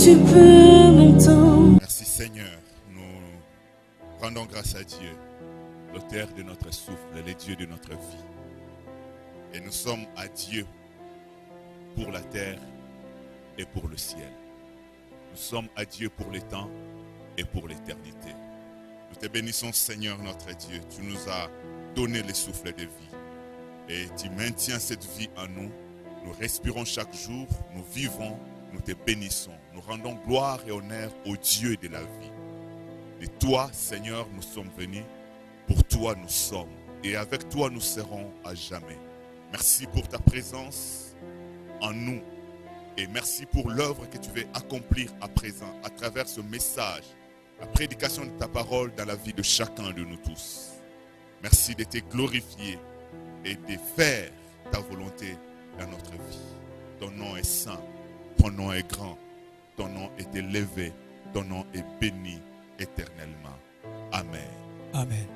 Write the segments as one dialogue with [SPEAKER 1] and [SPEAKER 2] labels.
[SPEAKER 1] Tu peux m'entendre.
[SPEAKER 2] Merci Seigneur, nous rendons grâce à Dieu, l'auteur de notre souffle, le Dieu de notre vie. Et nous sommes à Dieu pour la terre et pour le ciel. Nous sommes à Dieu pour les temps et pour l'éternité. Nous te bénissons Seigneur notre Dieu. Tu nous as donné le souffle de vie. Et tu maintiens cette vie en nous. Nous respirons chaque jour, nous vivons, nous te bénissons. Nous rendons gloire et honneur au Dieu de la vie. De toi, Seigneur, nous sommes venus. Pour toi, nous sommes. Et avec toi, nous serons à jamais. Merci pour ta présence en nous. Et merci pour l'œuvre que tu veux accomplir à présent à travers ce message, la prédication de ta parole dans la vie de chacun de nous tous. Merci de te glorifier et de faire ta volonté dans notre vie. Ton nom est saint, ton nom est grand, ton nom est élevé, ton nom est béni éternellement. Amen.
[SPEAKER 3] Amen.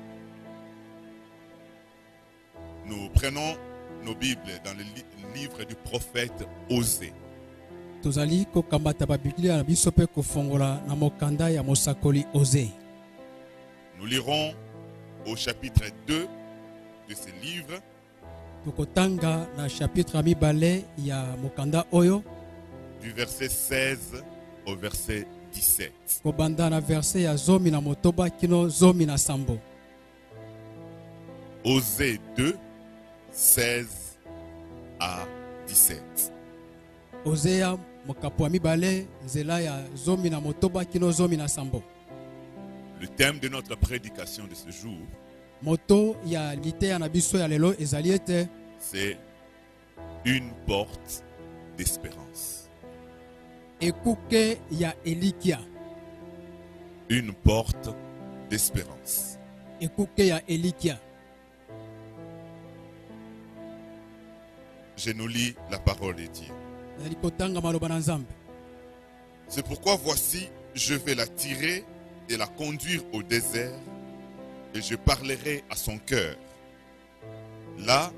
[SPEAKER 2] Nous prenons nos Bibles dans le livre du prophète Osée.
[SPEAKER 3] Tozali kokambata ba Biblia na biso pe kofongola na mokanda ya mosakoli Osée.
[SPEAKER 2] Nous lirons au chapitre 2 de ce livre.
[SPEAKER 3] Tukotanga na chapitre mibale ya mokanda oyo.
[SPEAKER 2] Du verset 16 au verset 17.
[SPEAKER 3] Kobanda na verset ya zomi na motoba kino zomi na sambo.
[SPEAKER 2] Osée 2, 16 à 17.
[SPEAKER 3] Osée mokapo mibale nzela ya zomi na motoba kino zomi na sambo.
[SPEAKER 2] Le thème de notre prédication de ce jour,
[SPEAKER 3] moto ya liteya na biso ya lelo ezali ete
[SPEAKER 2] c'est une porte d'espérance.
[SPEAKER 3] ekuke ya elikia.
[SPEAKER 2] Une porte d'espérance.
[SPEAKER 3] Ekuke ya elikia.
[SPEAKER 2] Je nous lis la parole de Dieu. C'est pourquoi voici, je vais la tirer et la conduire au désert, et je parlerai à son cœur. Là,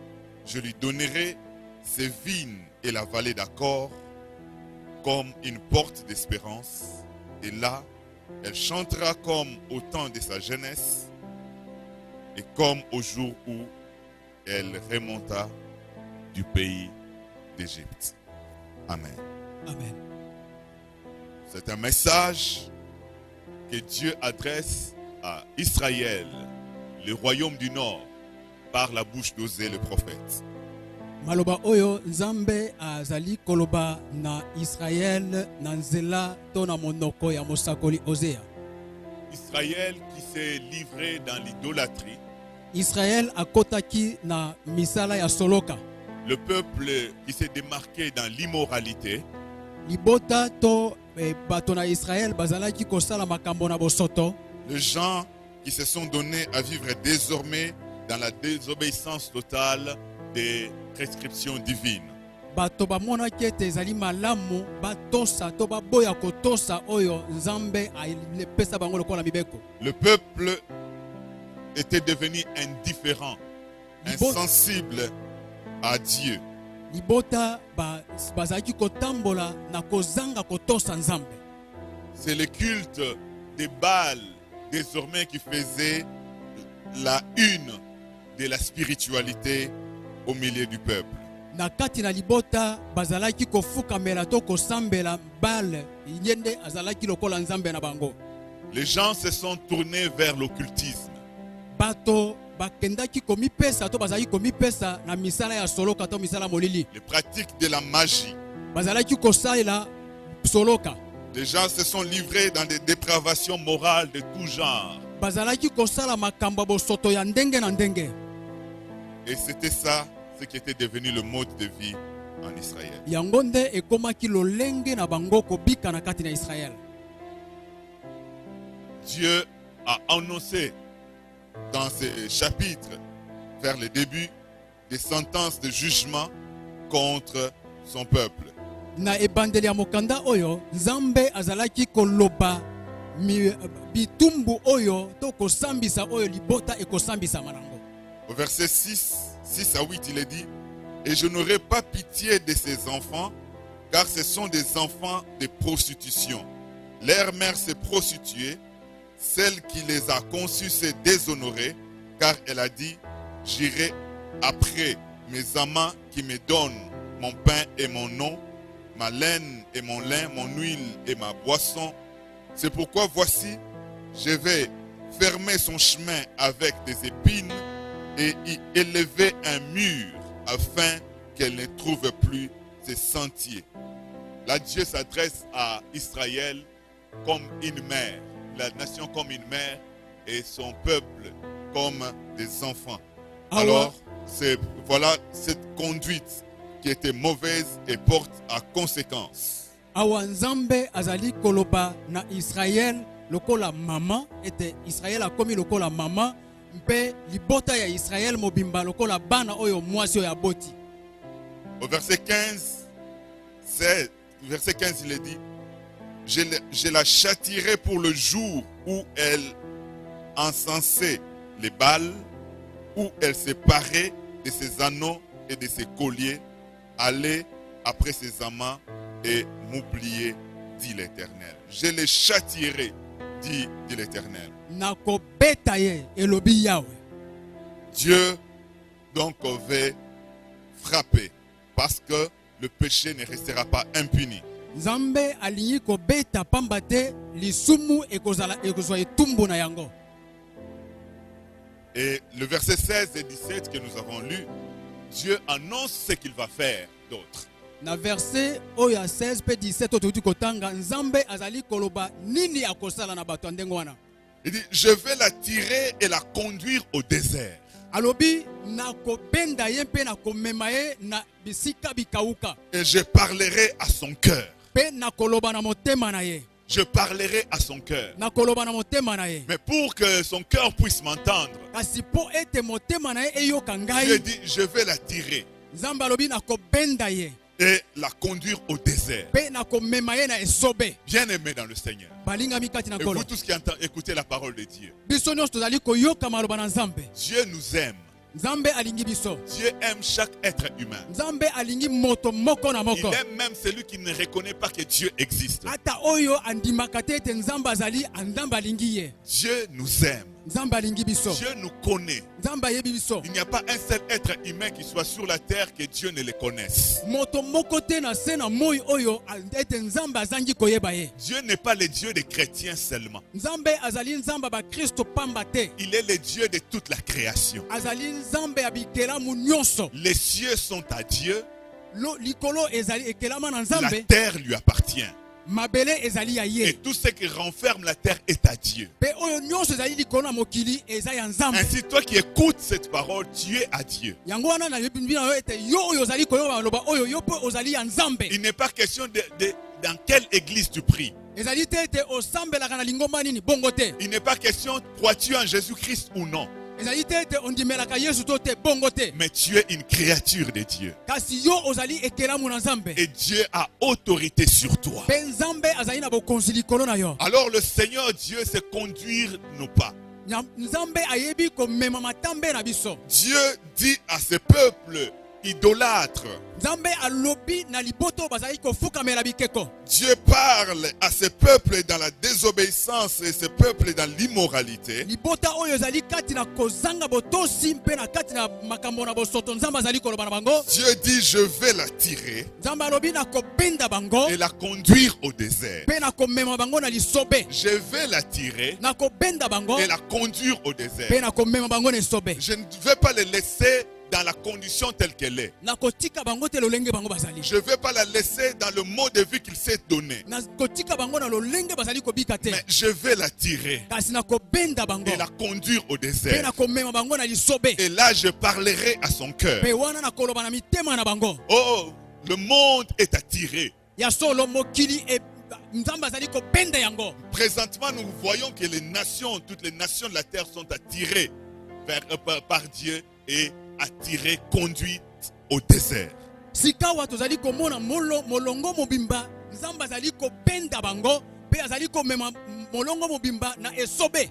[SPEAKER 2] je lui donnerai ses vignes et la vallée d'Accord comme une porte d'espérance, et là, elle chantera comme au temps de sa jeunesse et comme au jour où elle remonta du pays d'Égypte. Amen.
[SPEAKER 3] Amen.
[SPEAKER 2] C'est un message que Dieu adresse à Israël, le royaume du Nord, par la bouche d'Osée le prophète.
[SPEAKER 3] Maloba oyo Nzambe azali koloba na Israël na nzela to na monoko ya mosakoli Osée.
[SPEAKER 2] Israël qui s'est livré dans l'idolâtrie.
[SPEAKER 3] Israël akotaki na misala ya soloka.
[SPEAKER 2] Le peuple qui s'est démarqué dans l'immoralité.
[SPEAKER 3] Libota to bato na Israël bazalaki kosala makambo na bosoto.
[SPEAKER 2] Les gens qui se sont donnés à vivre désormais dans la désobéissance totale des prescriptions divines.
[SPEAKER 3] Bato bamonaki ete ezali malamu batosa to baboya kotosa oyo Nzambe alepesa bango lokola mibeko.
[SPEAKER 2] Le peuple était devenu indifférent, insensible à Dieu.
[SPEAKER 3] Libota bazalaki kotambola na kozanga kotosa Nzambe.
[SPEAKER 2] C'est le culte des Baal désormais qui faisait la une de la spiritualité au milieu du peuple.
[SPEAKER 3] Na kati na libota bazalaki kofuka mela to kosambela Baal yende azalaki lokola Nzambe na bango.
[SPEAKER 2] Les gens se sont tournés vers l'occultisme.
[SPEAKER 3] Bato bakendaki komipesa to bazalaki komipesa na misala ya soloka to misala molili.
[SPEAKER 2] Les pratiques de la magie.
[SPEAKER 3] Bazalaki kosalela soloka.
[SPEAKER 2] Les gens se sont livrés dans des dépravations morales de tout genre.
[SPEAKER 3] Bazalaki kosala makambo bosoto ya ndenge na ndenge.
[SPEAKER 2] Et c'était ça, ce qui était devenu le mode de vie en Israël.
[SPEAKER 3] yango nde ekomaki lolenge na bango kobika na kati na Israël.
[SPEAKER 2] Dieu a annoncé dans ce chapitre, vers le début, des sentences de jugement contre son peuple.
[SPEAKER 3] Na ebandeli ya mokanda oyo Nzambe azalaki koloba bitumbu oyo to kosambisa oyo libota ekosambisa manango.
[SPEAKER 2] Au verset 6 à 8, il est dit: et je n'aurai pas pitié de ces enfants, car ce sont des enfants de prostitution. Leur mère s'est prostituée, celle qui les a conçus s'est déshonorée, car elle a dit: j'irai après mes amants qui me donnent mon pain et mon nom, ma laine et mon lin, mon huile et ma boisson. C'est pourquoi voici, je vais fermer son chemin avec des épines et y élever un mur afin qu'elle ne trouve plus ses sentiers. Là, Dieu s'adresse à Israël comme une mère, la nation comme une mère et son peuple comme des enfants. Alors, voilà cette conduite qui était mauvaise et porte à conséquence.
[SPEAKER 3] Awa Nzambe azali koloba na Israël lokola mama ete Israël akomi lokola mama mpe libota ya Israël mobimba lokola bana oyo mwasi oyo aboti.
[SPEAKER 2] Au verset 15, il est dit: je la châtierai pour le jour où elle encensait les Baals, où elle s'est parée de ses anneaux et de ses colliers, allait après ses amants et m'oublier, dit l'Éternel. Je les châtierai, dit l'Éternel. Dieu donc avait frappé parce que le péché ne restera pas impuni.
[SPEAKER 3] Nzambe alingi ko beta pambate lisumu ekozala ekozwa etumbu na yango.
[SPEAKER 2] Et le verset 16 et 17 que nous avons lu, Dieu annonce ce qu'il va faire d'autre.
[SPEAKER 3] Na verset oya 16 pe 17 otuti kotanga Nzambe azali koloba nini akosala na bato ndengo wana.
[SPEAKER 2] Il dit: je vais la tirer et la conduire au désert.
[SPEAKER 3] Alobi na ko benda ye pe na ko mema ye na bisika bikauka.
[SPEAKER 2] Et je parlerai à son cœur.
[SPEAKER 3] Pe na koloba na motema na ye.
[SPEAKER 2] Je parlerai à son cœur.
[SPEAKER 3] Na koloba na motema na ye.
[SPEAKER 2] Mais pour que son cœur puisse m'entendre,
[SPEAKER 3] kasi po ete motema na ye eyoka ngai.
[SPEAKER 2] Dieu dit: je vais la tirer.
[SPEAKER 3] Nzambe alobi na ko benda ye.
[SPEAKER 2] Et la conduire au désert. Bien-aimé dans le Seigneur. Et vous tous qui écoutez la parole de Dieu, Dieu nous aime. Dieu aime chaque être humain. Il aime même celui qui ne reconnaît pas que Dieu existe. Dieu nous aime. Dieu nous connaît. Il n'y a pas un seul être humain qui soit sur la terre que Dieu ne le connaisse. Dieu n'est pas le Dieu des chrétiens seulement. Il est le Dieu de toute la création. Les cieux sont à Dieu. La terre lui appartient. Et tout ce qui renferme la terre est à Dieu. Ainsi, toi qui écoutes cette parole, tu es à Dieu. Il n'est pas question de dans quelle église tu pries. Il n'est pas question crois-tu en Jésus-Christ ou non. Mais tu es une créature de Dieu. Et Dieu a autorité sur toi. Alors le Seigneur Dieu sait conduire nos pas. Dieu dit à ses peuples idolâtres. Dieu parle à ses peuples dans la désobéissance et ses peuples dans l'immoralité. Dieu dit: je vais la tirer et la conduire au désert. Je vais la tirer et la conduire au désert. Je ne vais pas les laisser dans la condition telle qu'elle est.
[SPEAKER 3] nakotika bango te lolenge bango bazali.
[SPEAKER 2] Je ne vais pas la laisser dans le mode de vie qu'il s'est donné.
[SPEAKER 3] Nakotika bango na lolenge bazali kobika te.
[SPEAKER 2] Mais je vais la tirer
[SPEAKER 3] Kasi nakobenda bango.
[SPEAKER 2] et la conduire au
[SPEAKER 3] Pe
[SPEAKER 2] désert.
[SPEAKER 3] nakomema bango na lisobe.
[SPEAKER 2] Et là, je parlerai à son cœur.
[SPEAKER 3] Pe wana nakoloba na mitema na bango.
[SPEAKER 2] Oh, le monde est attiré.
[SPEAKER 3] Ya solo mokili e nzambe azali kobenda yango.
[SPEAKER 2] Présentement, nous voyons que les nations, toutes les nations de la terre sont attirées par Dieu et attirées, conduites au désert.
[SPEAKER 3] Sikawa tozali komona molongo mobimba nzambe azali kobenda bango pe azali komema molongo mobimba na esobe.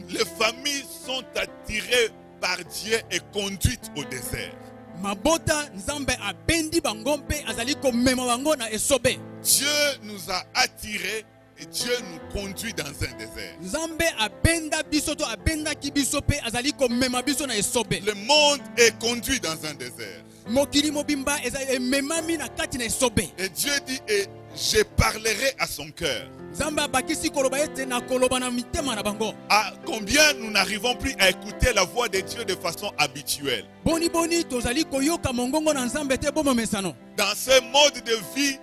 [SPEAKER 2] Les familles sont attirées par Dieu et conduites au désert.
[SPEAKER 3] Mabota nzambe abendi bango pe azali komema bango na esobe.
[SPEAKER 2] Dieu nous a attirés et Dieu nous conduit dans un désert.
[SPEAKER 3] Nzambe abenda biso to abenda ki biso pe azali komema biso na esobe.
[SPEAKER 2] Le monde est conduit dans un désert.
[SPEAKER 3] Mokili mobimba ezali memami na kati na esobe.
[SPEAKER 2] Et Dieu dit, et je parlerai à son cœur.
[SPEAKER 3] Nzambe abakisi koloba ete na koloba na mitema na bango.
[SPEAKER 2] À combien nous n'arrivons plus à écouter la voix de Dieu de façon habituelle.
[SPEAKER 3] Boni boni tozali koyoka mongongo na nzambe te bomo mesano.
[SPEAKER 2] Dans ce mode de vie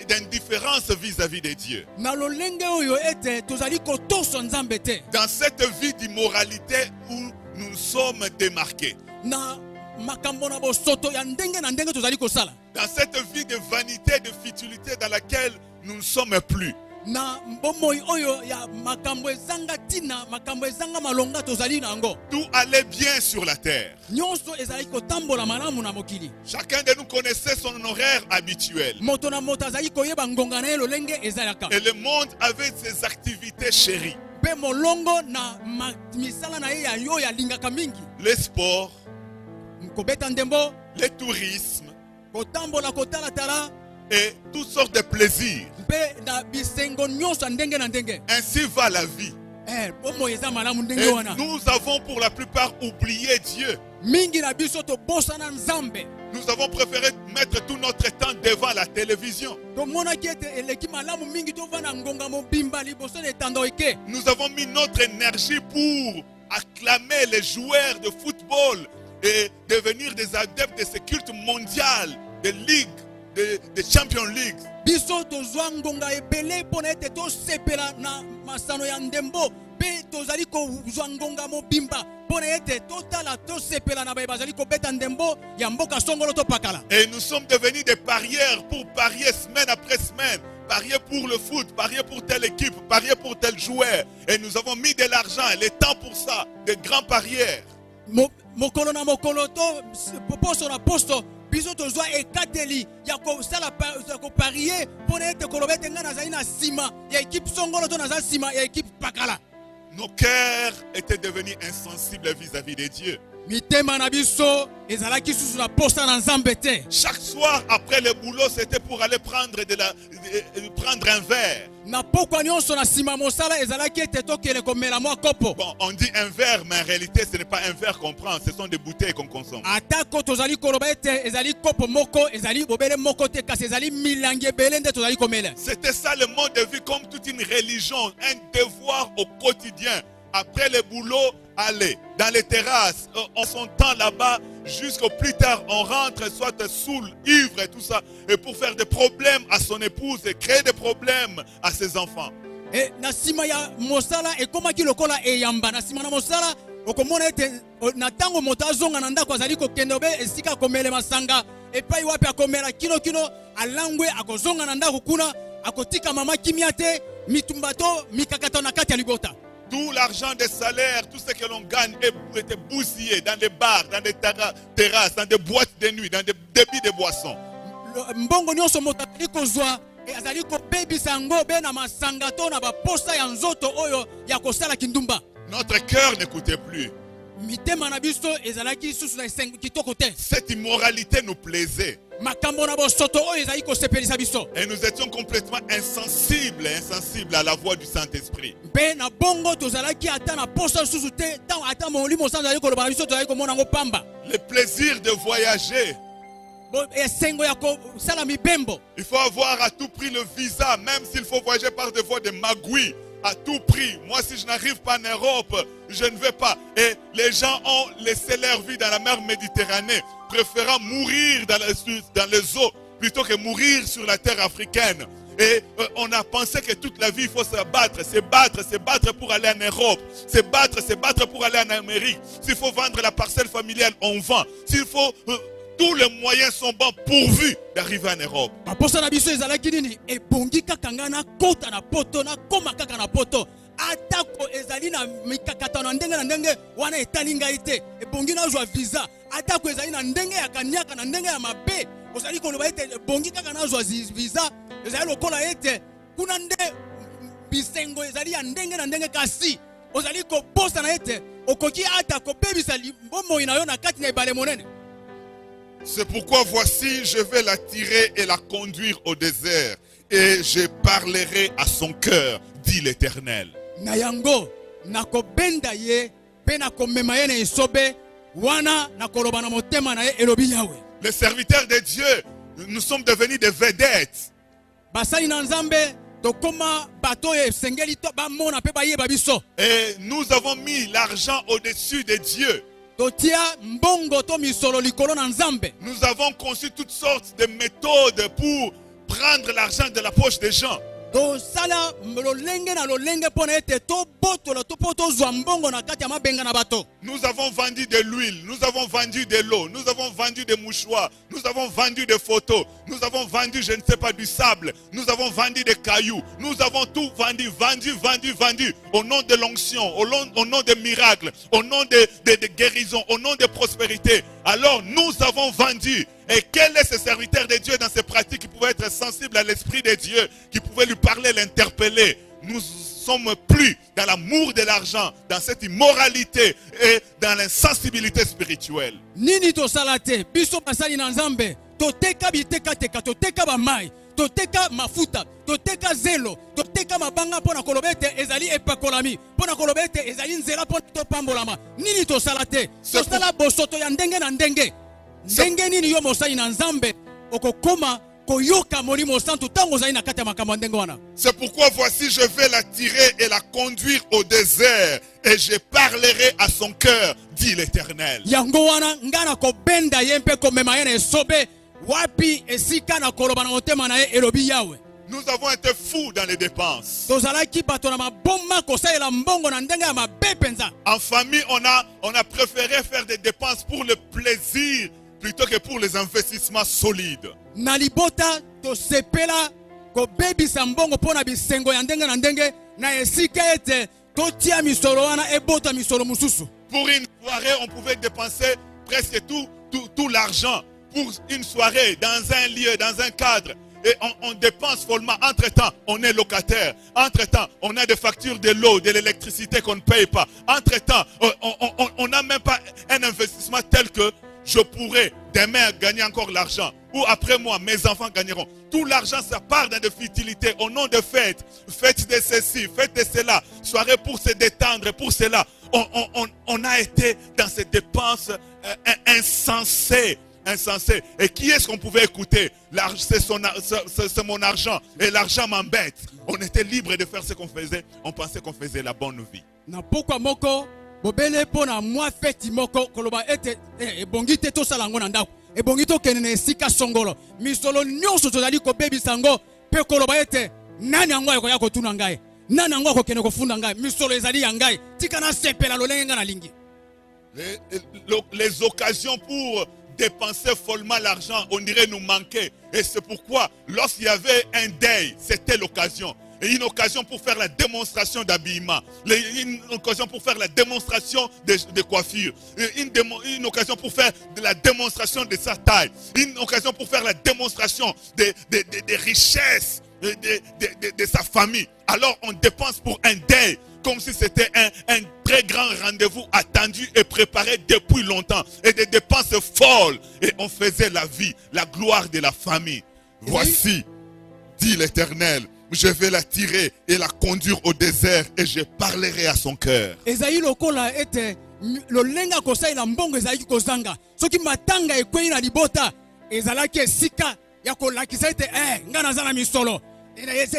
[SPEAKER 2] d'indifférence vis-à-vis de Dieu.
[SPEAKER 3] Na lolenge oyo ete tozali kotoso nzambe te.
[SPEAKER 2] Dans cette vie d'immoralité où nous sommes démarqués.
[SPEAKER 3] Na makambo na bosoto ya ndenge na ndenge tozali kosala.
[SPEAKER 2] Dans cette vie de vanité, de futilité dans laquelle nous ne sommes plus.
[SPEAKER 3] Na mbomoi oyo ya makambo ezanga tina, makambo ezanga malonga tozali nango.
[SPEAKER 2] Tout allait bien sur la terre.
[SPEAKER 3] Nyonso ezali kotambola malamu na mokili.
[SPEAKER 2] Chacun de nous connaissait son horaire habituel.
[SPEAKER 3] Moto na moto azali koyeba ngonga na ye lolenge ezalaka.
[SPEAKER 2] Et le monde avait ses activités chéries.
[SPEAKER 3] Pe molongo na misala na ye ya yo ya lingaka mingi.
[SPEAKER 2] Les sports,
[SPEAKER 3] Kobeta ndembo,
[SPEAKER 2] le tourisme
[SPEAKER 3] kotambola kotala tala,
[SPEAKER 2] et toutes sortes de plaisirs.
[SPEAKER 3] pe na bisengo nyonso ndenge na ndenge.
[SPEAKER 2] Ainsi va la vie.
[SPEAKER 3] Bomo eza malamu ndenge
[SPEAKER 2] Et
[SPEAKER 3] wana.
[SPEAKER 2] nous avons pour la plupart oublié Dieu.
[SPEAKER 3] Mingi na biso to bosana nzambe.
[SPEAKER 2] Nous avons préféré mettre tout notre temps devant la télévision.
[SPEAKER 3] Tomonaki ete eleki malamu mingi tovanda ngonga mobimba liboso na etando eke.
[SPEAKER 2] Nous avons mis notre énergie pour acclamer les joueurs de football et devenir des adeptes de ce culte mondial, des ligues, des Champions League.
[SPEAKER 3] Biso tozwa ngonga ebele mpona ete tosepela na masano ya ndembo pe tozali kozwa ngonga mobimba mpona ete totala tosepela na baye bazali kobeta ndembo ya mboka songolo topakala.
[SPEAKER 2] Et nous sommes devenus des parieurs pour parier semaine après semaine. Parier pour le foot, parier pour telle équipe, parier pour tel joueur. Et nous avons mis de l'argent et le temps pour ça, des grands parieurs.
[SPEAKER 3] Mokolo na mokolo to poso na poso biso tozwa ekateli ya kosala koparier mpona ete koloba ete ngai nazali na nsima ya ekipe songolo to naza nsima ya ekipe pakala.
[SPEAKER 2] Nos cœurs étaient devenus insensibles vis-à-vis de Dieu.
[SPEAKER 3] Mitema na biso ezalaki susu na posa na nzambe te.
[SPEAKER 2] Chaque soir après le boulot, c'était pour aller prendre un verre.
[SPEAKER 3] Na pokwa nyonso na sima mosala ezalaki ete tokele komela mwa kopo.
[SPEAKER 2] Bon, on dit un verre, mais en réalité, ce n'est pas un verre qu'on prend, ce sont des bouteilles qu'on consomme.
[SPEAKER 3] Atako tozali koloba ete ezali kopo moko ezali bobele moko te kasi ezali milangi ebele nde tozali komela.
[SPEAKER 2] C'était ça le mode de vie, comme toute une religion, un devoir au quotidien. Après le boulot, aller dans les terrasses, on s'entend là-bas jusqu'au plus tard, on rentre soit saoul, ivre et tout ça, et pour faire des problèmes à son épouse et créer des problèmes à ses enfants.
[SPEAKER 3] Et na sima ya mosala ekomaki lokola eyamba na sima na mosala okomona ete na tango moto azonga na ndako azali kokende obe esika komele masanga epai wapi akomela kino alangwe akozonga na ndako kuna akotika mama kimia te mitumbato mikakato na kati ya libota.
[SPEAKER 2] Tout l'argent des salaires, tout ce que l'on gagne était bousillé dans des bars, dans des terrasses, dans des boîtes de nuit, dans des débits de boissons.
[SPEAKER 3] Mbongo nyonso moto azali kozwa azali kobebisa yango be na masanga to na baposa ya nzoto oyo ya kosala kindumba.
[SPEAKER 2] Notre cœur n'écoutait plus.
[SPEAKER 3] Mitema na biso ezalaki susu na kitoko te.
[SPEAKER 2] Cette immoralité nous plaisait.
[SPEAKER 3] Makambo na bosoto oyo ezali kosepelisa biso.
[SPEAKER 2] Et nous étions complètement insensibles à la voix du Saint-Esprit.
[SPEAKER 3] Be na bongo tozalaki ata na posa susu te tant ata molimo sanza ali koloba biso tozali komona ngo pamba.
[SPEAKER 2] Le plaisir de voyager.
[SPEAKER 3] Esengo ya kosala mibembo.
[SPEAKER 2] Il faut avoir à tout prix le visa, même s'il faut voyager par des voies de magouilles. à tout prix. Moi, si je n'arrive pas en Europe, je ne vais pas. Et les gens ont laissé leur vie dans la mer Méditerranée, préférant mourir dans les eaux plutôt que mourir sur la terre africaine. Et on a pensé que toute la vie, il faut se battre pour aller en Europe. Se battre pour aller en Amérique. S'il faut vendre la parcelle familiale, on vend. S'il faut... tous les moyens sont bons pourvu d'arriver en Europe.
[SPEAKER 3] Atako ezali na mikakata na ndenge na ndenge wana etalinga ite ebongi na jwa visa atako ezali na ndenge ya kanyaka na ndenge ya mabe ozali koloba ite ebongi kaka na jwa visa ezali lokola ite kuna nde bisengo ezali ya ndenge na ndenge kasi ozali koposa na ite okoki atako bebisa bombo ina yo na kati na ebale monene.
[SPEAKER 2] C'est pourquoi voici, je vais la tirer et la conduire au désert, et je parlerai à son cœur, dit l'Éternel.
[SPEAKER 3] Na yango nakobenda ye pe nakomema ye na esobe wana nakoloba na motema na ye elobi Yawe.
[SPEAKER 2] Les serviteurs de Dieu, nous sommes devenus des vedettes.
[SPEAKER 3] Basali na Nzambe tokoma bato esengeli to bamona pe bayeba biso.
[SPEAKER 2] Et nous avons mis l'argent au-dessus de Dieu.
[SPEAKER 3] Totia mbongo to misolo likolo na Nzambe.
[SPEAKER 2] Nous avons conçu toutes sortes de méthodes pour prendre l'argent de la poche des gens.
[SPEAKER 3] To sala lolenge na lolenge pona ete to botola to poto zwa mbongo na kati ya mabenga na bato.
[SPEAKER 2] Nous avons vendu de l'huile, nous avons vendu de l'eau, nous avons vendu des mouchoirs, nous avons vendu des photos, nous avons vendu, je ne sais pas, du sable, nous avons vendu des cailloux, nous avons tout vendu, au nom de l'onction, au nom des miracles, au nom de guérison, au nom de prospérité. Alors nous avons vendu. Et quel est ce serviteur de Dieu dans ces pratiques qui pouvait être sensible à l'Esprit de Dieu, qui pouvait lui parler, l'interpeller? Nous sommes plus dans l'amour de l'argent, dans cette immoralité et dans l'insensibilité spirituelle.
[SPEAKER 3] Nini to salate, biso basali na Nzambe, to teka biteka teka, to teka ba mai, to teka mafuta, to teka zelo, to teka mabanga pona kolobete ezali epakolami, pona kolobete ezali nzela pona to pambolama. Nini to salate, to sala bosoto ya ndenge na ndenge. Ndenge nini yo mosali na Nzambe okokoma koyoka molimo santo tango zali na kati ya makambo ndenge wana.
[SPEAKER 2] C'est pourquoi voici, je vais la tirer et la conduire au désert, et je parlerai à son cœur, dit l'Éternel.
[SPEAKER 3] Yango wana ngana ko benda ye mpe ko mema ye na esobe wapi esika na koloba na motema na ye elobi Yawe.
[SPEAKER 2] Nous avons été fous dans les dépenses.
[SPEAKER 3] Tozalaki bato na maboma kosalela mbongo na ndenge ya mabe penza.
[SPEAKER 2] En famille, on a préféré faire des dépenses pour le plaisir plutôt que pour les investissements solides.
[SPEAKER 3] Na libota to sepela ko bebisa mbongo pona bisengo ya ndenge na ndenge na esika ete totia misolo wana ebota misolo mususu.
[SPEAKER 2] Pour une soirée, on pouvait dépenser presque tout l'argent pour une soirée dans un lieu, dans un cadre. Et on dépense follement. Entre-temps, on est locataire. Entre-temps, on a des factures de l'eau, de l'électricité qu'on ne paye pas. Entre-temps, on n'a même pas un investissement tel que je pourrais demain gagner encore l'argent. Ou après moi, mes enfants gagneront. Tout l'argent, ça part dans des futilités au nom de fêtes. Fêtes de ceci, fêtes de cela. Soirée pour se détendre, pour cela. On a été dans ces dépenses insensées. Et qui est-ce qu'on pouvait écouter? C'est mon argent. Et l'argent m'embête. On était libre de faire ce qu'on faisait. On pensait qu'on faisait la bonne vie.
[SPEAKER 3] Na pourquoi moko bobele pona moi feti moko koloba ete ebongi te to salango na ndako ebongi to kenene sika songolo misolo nyonso tozali ko bebisa ngo pe koloba ete nani ango yako yako tuna ngai nani ango ko kene ko funda ngai misolo ezali ya ngai tika na sepela lolenge nga na lingi.
[SPEAKER 2] Les occasions pour dépenser follement l'argent, on dirait nous manquer. Et c'est pourquoi lorsqu'il y avait un deuil, c'était l'occasion. Et une occasion pour faire la démonstration d'habillement, une occasion pour faire la démonstration de coiffure, une occasion pour faire de la démonstration de sa taille, une occasion pour faire la démonstration des richesses de sa famille. Alors on dépense pour un deuil, comme si c'était un très grand rendez-vous attendu et préparé depuis longtemps. Et des dépenses folles. Et on faisait la vie, la gloire de la famille. Voici, dit l'Éternel, je vais la tirer et la conduire au désert et je parlerai à son cœur.
[SPEAKER 3] Ezaï lokola ete lolenga kosai la mbongo ezaï kozanga. Soki matanga ekwei na libota ezalaki esika ya kolakisa ete nga naza na misolo.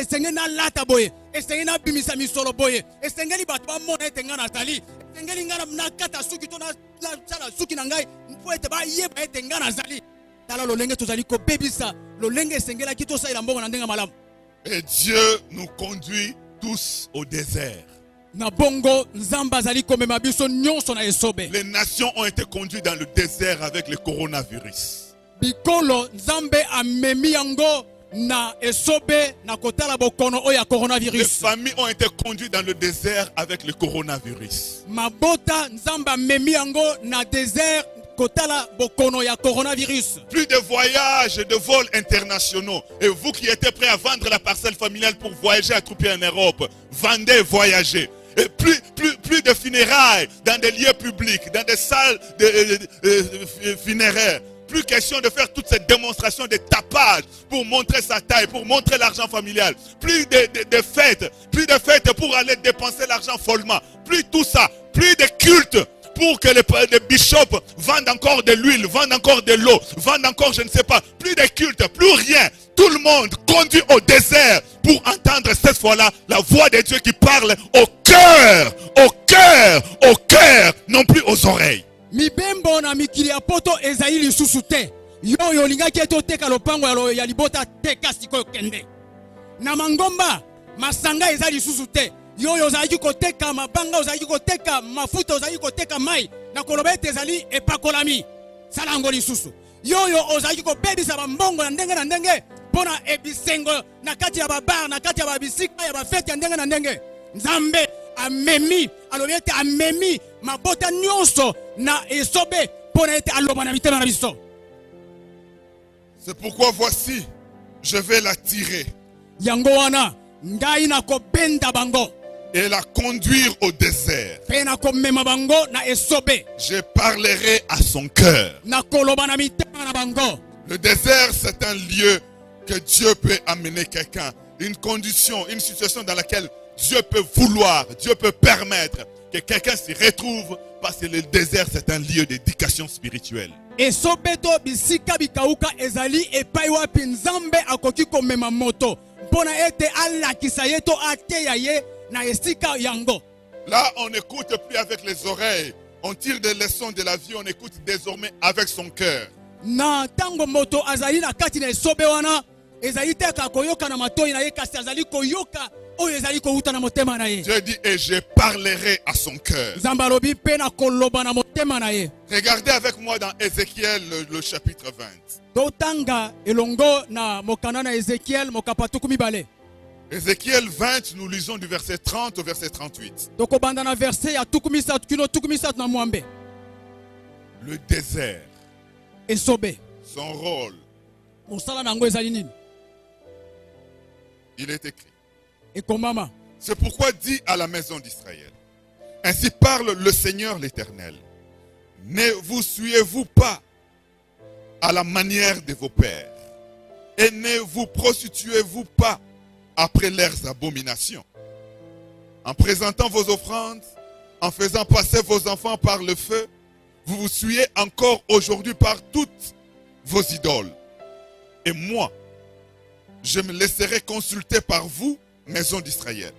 [SPEAKER 3] Senge na lata boye esengeli nabimisa misolo boye esengeli bato bamona ete ngai nazali esengeli ngai nakata suki to nasala suki na ngai mpo ete bayeba ete ngai nazali tala lolenge tozali kobebisa lolenge esengelaki tosalela mbongo na ndenge malamu.
[SPEAKER 2] Et Dieu nous conduit tous au désert.
[SPEAKER 3] Na bongo nzamba azali komema biso nyonso na esobe.
[SPEAKER 2] Les nations ont été conduites dans le désert avec le coronavirus.
[SPEAKER 3] Bikolo nzambe amemi yango na esobe na kotala bokono oya
[SPEAKER 2] Les
[SPEAKER 3] coronavirus.
[SPEAKER 2] familles ont été conduites dans le désert avec le coronavirus.
[SPEAKER 3] Mabota nzamba amemi yango na désert kotala bokono ya coronavirus.
[SPEAKER 2] Plus de voyages et de vols internationaux. Et vous qui étiez prêts à vendre la parcelle familiale pour voyager à trouper en Europe, vendez, voyagez. Et plus de funérailles dans des lieux publics, dans des salles funéraires. Plus question de faire toutes ces démonstrations de tapage pour montrer sa taille, pour montrer l'argent familial. Plus de fêtes pour aller dépenser l'argent follement. Plus tout ça, plus de cultes pour que les bishops vendent encore de l'huile, vendent encore de l'eau, vendent encore je ne sais pas. Plus de cultes, plus rien. Tout le monde conduit au désert pour entendre cette fois-là la voix de Dieu qui parle au cœur, au cœur, au cœur, non plus aux oreilles.
[SPEAKER 3] Mibembo na mikili ya poto ezali lisusu te. Yo lingaki eto teka lopango ya libota teka sikoyo kende. Na mangomba masanga ezali lisusu te. Yo ozali koteka mabanga, ozali koteka mafuta, ozali koteka mai na koloba ete ezali epakolami. Sala ngo lisusu. Yo ozali kobebisa bambongo na ndenge pona ebisengo na kati ya babar, na kati ya babisika ya bafete ya ndenge. Nzambe amemi alobi ete amemi mabota nyonso na esobe pona ete aloba na mitema na biso.
[SPEAKER 2] C'est pourquoi voici, je vais la tirer
[SPEAKER 3] Yango wana ngai na kobenda bango
[SPEAKER 2] et la conduire au désert.
[SPEAKER 3] pe na komema bango na esobe
[SPEAKER 2] Je parlerai à son cœur.
[SPEAKER 3] na koloba na mitema na bango.
[SPEAKER 2] Le désert, c'est un lieu que Dieu peut amener quelqu'un. Une condition, une situation dans laquelle Dieu peut vouloir, Dieu peut permettre que quelqu'un s'y retrouve parce que le désert, c'est un lieu d'éducation spirituelle.
[SPEAKER 3] Esobe to bisika bikauka ezali epai wapi nzambe akoki komema moto pona ete alakisa ye to ateya ye na esika yango.
[SPEAKER 2] Là, on n'écoute plus avec les oreilles. On tire des leçons de la vie, on écoute désormais avec son cœur.
[SPEAKER 3] Na tango moto azali na kati na esobe wana ezali teka koyoka na matoi na ye kasi azali koyoka oyo ezali kouta na motema na ye.
[SPEAKER 2] Dieu dit, et je parlerai à son cœur.
[SPEAKER 3] Nzambe alobi pe na koloba na motema na ye.
[SPEAKER 2] Regardez avec moi dans Ézéchiel, le chapitre 20.
[SPEAKER 3] Totanga elongo na mokana na Ezekiel mokapatuku mibale.
[SPEAKER 2] Ézéchiel 20, nous lisons du verset 30 au verset 38.
[SPEAKER 3] Tokobanda na verset ya tukumisatu kino tukumisatu na mwambe.
[SPEAKER 2] Le désert,
[SPEAKER 3] Esobe
[SPEAKER 2] son rôle,
[SPEAKER 3] mosala nango ezali nini?
[SPEAKER 2] il est écrit.
[SPEAKER 3] Ekomama.
[SPEAKER 2] C'est pourquoi dit à la maison d'Israël, ainsi parle le Seigneur l'Éternel, ne vous souillez-vous pas à la manière de vos pères, et ne vous prostituez-vous pas après leurs abominations, en présentant vos offrandes, en faisant passer vos enfants par le feu, vous vous souillez encore aujourd'hui par toutes vos idoles. Et moi, je me laisserai consulter par vous, maison d'Israël.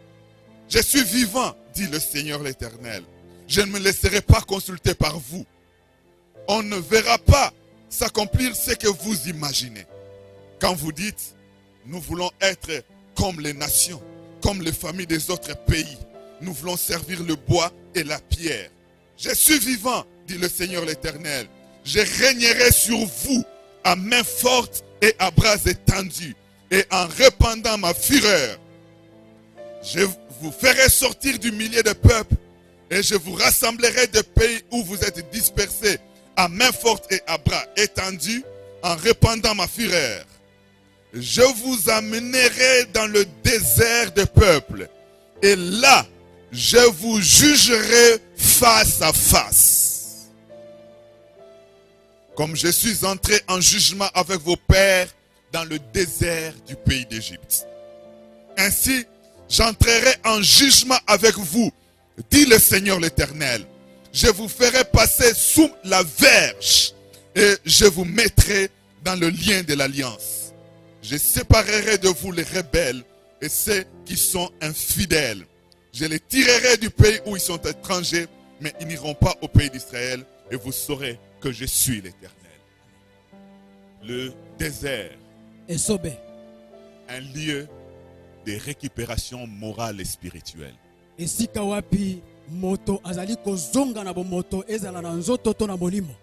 [SPEAKER 2] Je suis vivant, dit le Seigneur l'Éternel. Je ne me laisserai pas consulter par vous. On ne verra pas s'accomplir ce que vous imaginez. Quand vous dites, nous voulons être comme les nations, comme les familles des autres pays. Nous voulons servir le bois et la pierre. Je suis vivant, dit le Seigneur l'Éternel. Je régnerai sur vous à main forte et à bras étendus, et en répandant ma fureur. Je vous ferai sortir du milieu des peuples, et je vous rassemblerai des pays où vous êtes dispersés, à main forte et à bras étendus, en répandant ma fureur. Je vous amènerai dans le désert des peuples, et là, je vous jugerai face à face. Comme je suis entré en jugement avec vos pères dans le désert du pays d'Égypte. Ainsi, j'entrerai en jugement avec vous, dit le Seigneur l'Éternel. Je vous ferai passer sous la verge et je vous mettrai dans le lien de l'alliance. Je séparerai de vous les rebelles et ceux qui sont infidèles. Je les tirerai du pays où ils sont étrangers, mais ils n'iront pas au pays d'Israël, et vous saurez que je suis l'Éternel. Le désert,
[SPEAKER 3] esobe
[SPEAKER 2] un lieu de récupération morale et spirituelle.
[SPEAKER 3] esika wapi moto azali kozonga na bomoto ezala na nzoto to na molimo.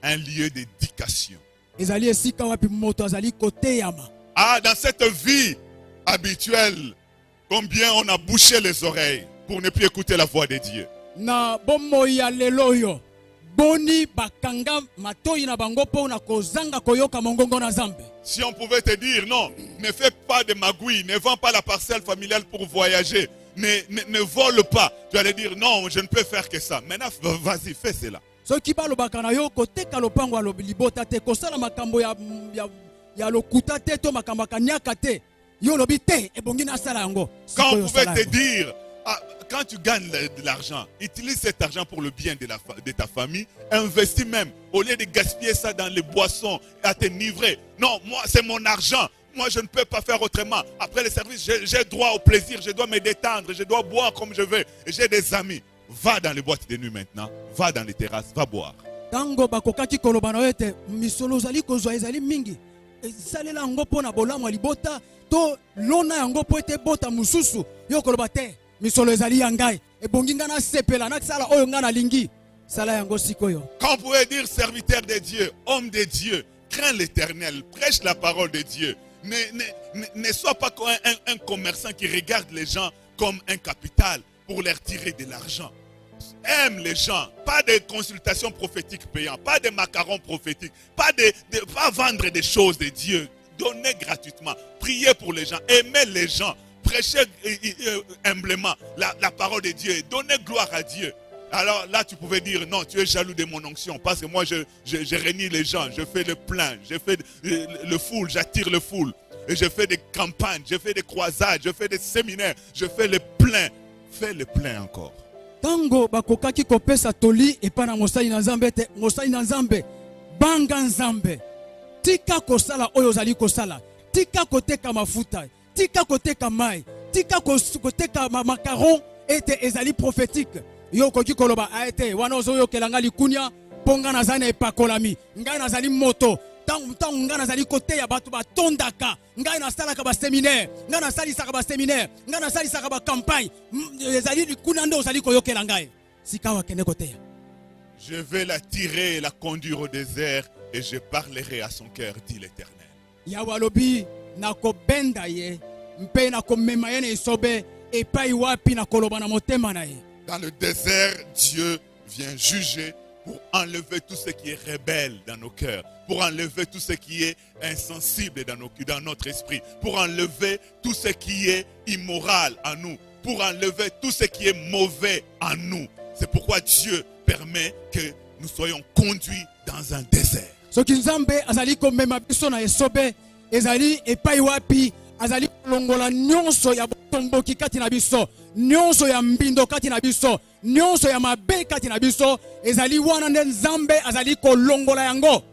[SPEAKER 2] Un lieu d'éducation.
[SPEAKER 3] Ezali esika wapi moto azali koteyama.
[SPEAKER 2] Ah, dans cette vie habituelle, combien on a bouché les oreilles pour ne plus écouter la voix de Dieu.
[SPEAKER 3] Na bomoi ya lelo yo boni bakanga matoi na bango po na kozanga koyoka mongongo na Nzambe.
[SPEAKER 2] Si on pouvait te dire non, ne fais pas de magouille, ne vends pas la parcelle familiale pour voyager, ne vole pas. Tu allais dire non, je ne peux faire que ça. Maintenant, vas-y, fais cela.
[SPEAKER 3] Soki balobaka na yo koteka lopango ya libota te kosala makambo ya lokuta te to makambo kanyaka te yo lobi te ebongi na sala yango.
[SPEAKER 2] Quand on pouvait te dire quand tu gagnes de l'argent, utilise cet argent pour le bien de ta famille, investis même, au lieu de gaspiller ça dans les boissons, à t'enivrer. Non, moi c'est mon argent, moi je ne peux pas faire autrement. Après le service, j'ai droit au plaisir, je dois me détendre, je dois boire comme je veux. J'ai des amis. Va dans les boîtes de nuit maintenant, va dans les terrasses, va boire.
[SPEAKER 3] Tango bakokaki koloba na ete misolo zali kozwa ezali mingi. Salela yango po na bolamu libota to lona yango po ete bota mususu yo koloba te. Misolo ezali yangai ebongi ngana sepela na sala oyo ngana lingi sala yango sikoyo.
[SPEAKER 2] Quand on pouvait dire serviteur de Dieu, homme de Dieu, crains l'Éternel, prêche la parole de Dieu. Ne sois pas comme un commerçant qui regarde les gens comme un capital pour leur tirer de l'argent. Aime les gens, pas de consultations prophétiques payantes, pas de macarons prophétiques, pas vendre des choses de Dieu. Donnez gratuitement, priez pour les gens, aimez les gens. Prêchez humblement la parole de Dieu et donnez gloire à Dieu. Alors là, tu pouvais dire, non, tu es jaloux de mon onction. Parce que moi, je réunis les gens, je fais le plein, je fais le foule, j'attire le foule. Et je fais des campagnes, je fais des croisades, je fais des séminaires, je fais le plein. Fais le plein encore.
[SPEAKER 3] Tango bakokaki kopesa toli epa na mosali na Nzambe te, mosali na Nzambe banga Nzambe. Tika kosala oyo zali kosala. Tika koteka mafuta. Tika koteka mai, tika koteka macaron ete ezali prophétique. Yo koki koloba aete wana ozoyo kelanga likunya ponga nazana epakolami. Ngai nazali moto. Tangu ngai nazali kote ya batu batondaka. Ngai nasalaka ba séminaire, ngai nasalisaka ba séminaire, ngai nasalisaka ba campagne. Ezali likunya ndo ozali koyokela ngai. Sika wakende kote ya.
[SPEAKER 2] Je vais la tirer et la conduire au désert et je parlerai à son cœur, dit l'Éternel.
[SPEAKER 3] Yawalobi nako benda ye mpe nako mema ye na esobe epai wapi na koloba na motema na ye.
[SPEAKER 2] Dans le désert, Dieu vient juger pour enlever tout ce qui est rebelle dans nos cœurs, pour enlever tout ce qui est insensible dans notre esprit, pour enlever tout ce qui est immoral en nous, pour enlever tout ce qui est mauvais en nous. C'est pourquoi Dieu permet que nous soyons conduits dans un désert.
[SPEAKER 3] Soki Nzambe azali komema biso na esobe ezali epai wapi azali kolongola nyonso ya botomboki kati na biso, nyonso ya mbindo kati na biso, nyonso ya mabe kati na biso ezali wana nde Nzambe azali kolongola yango.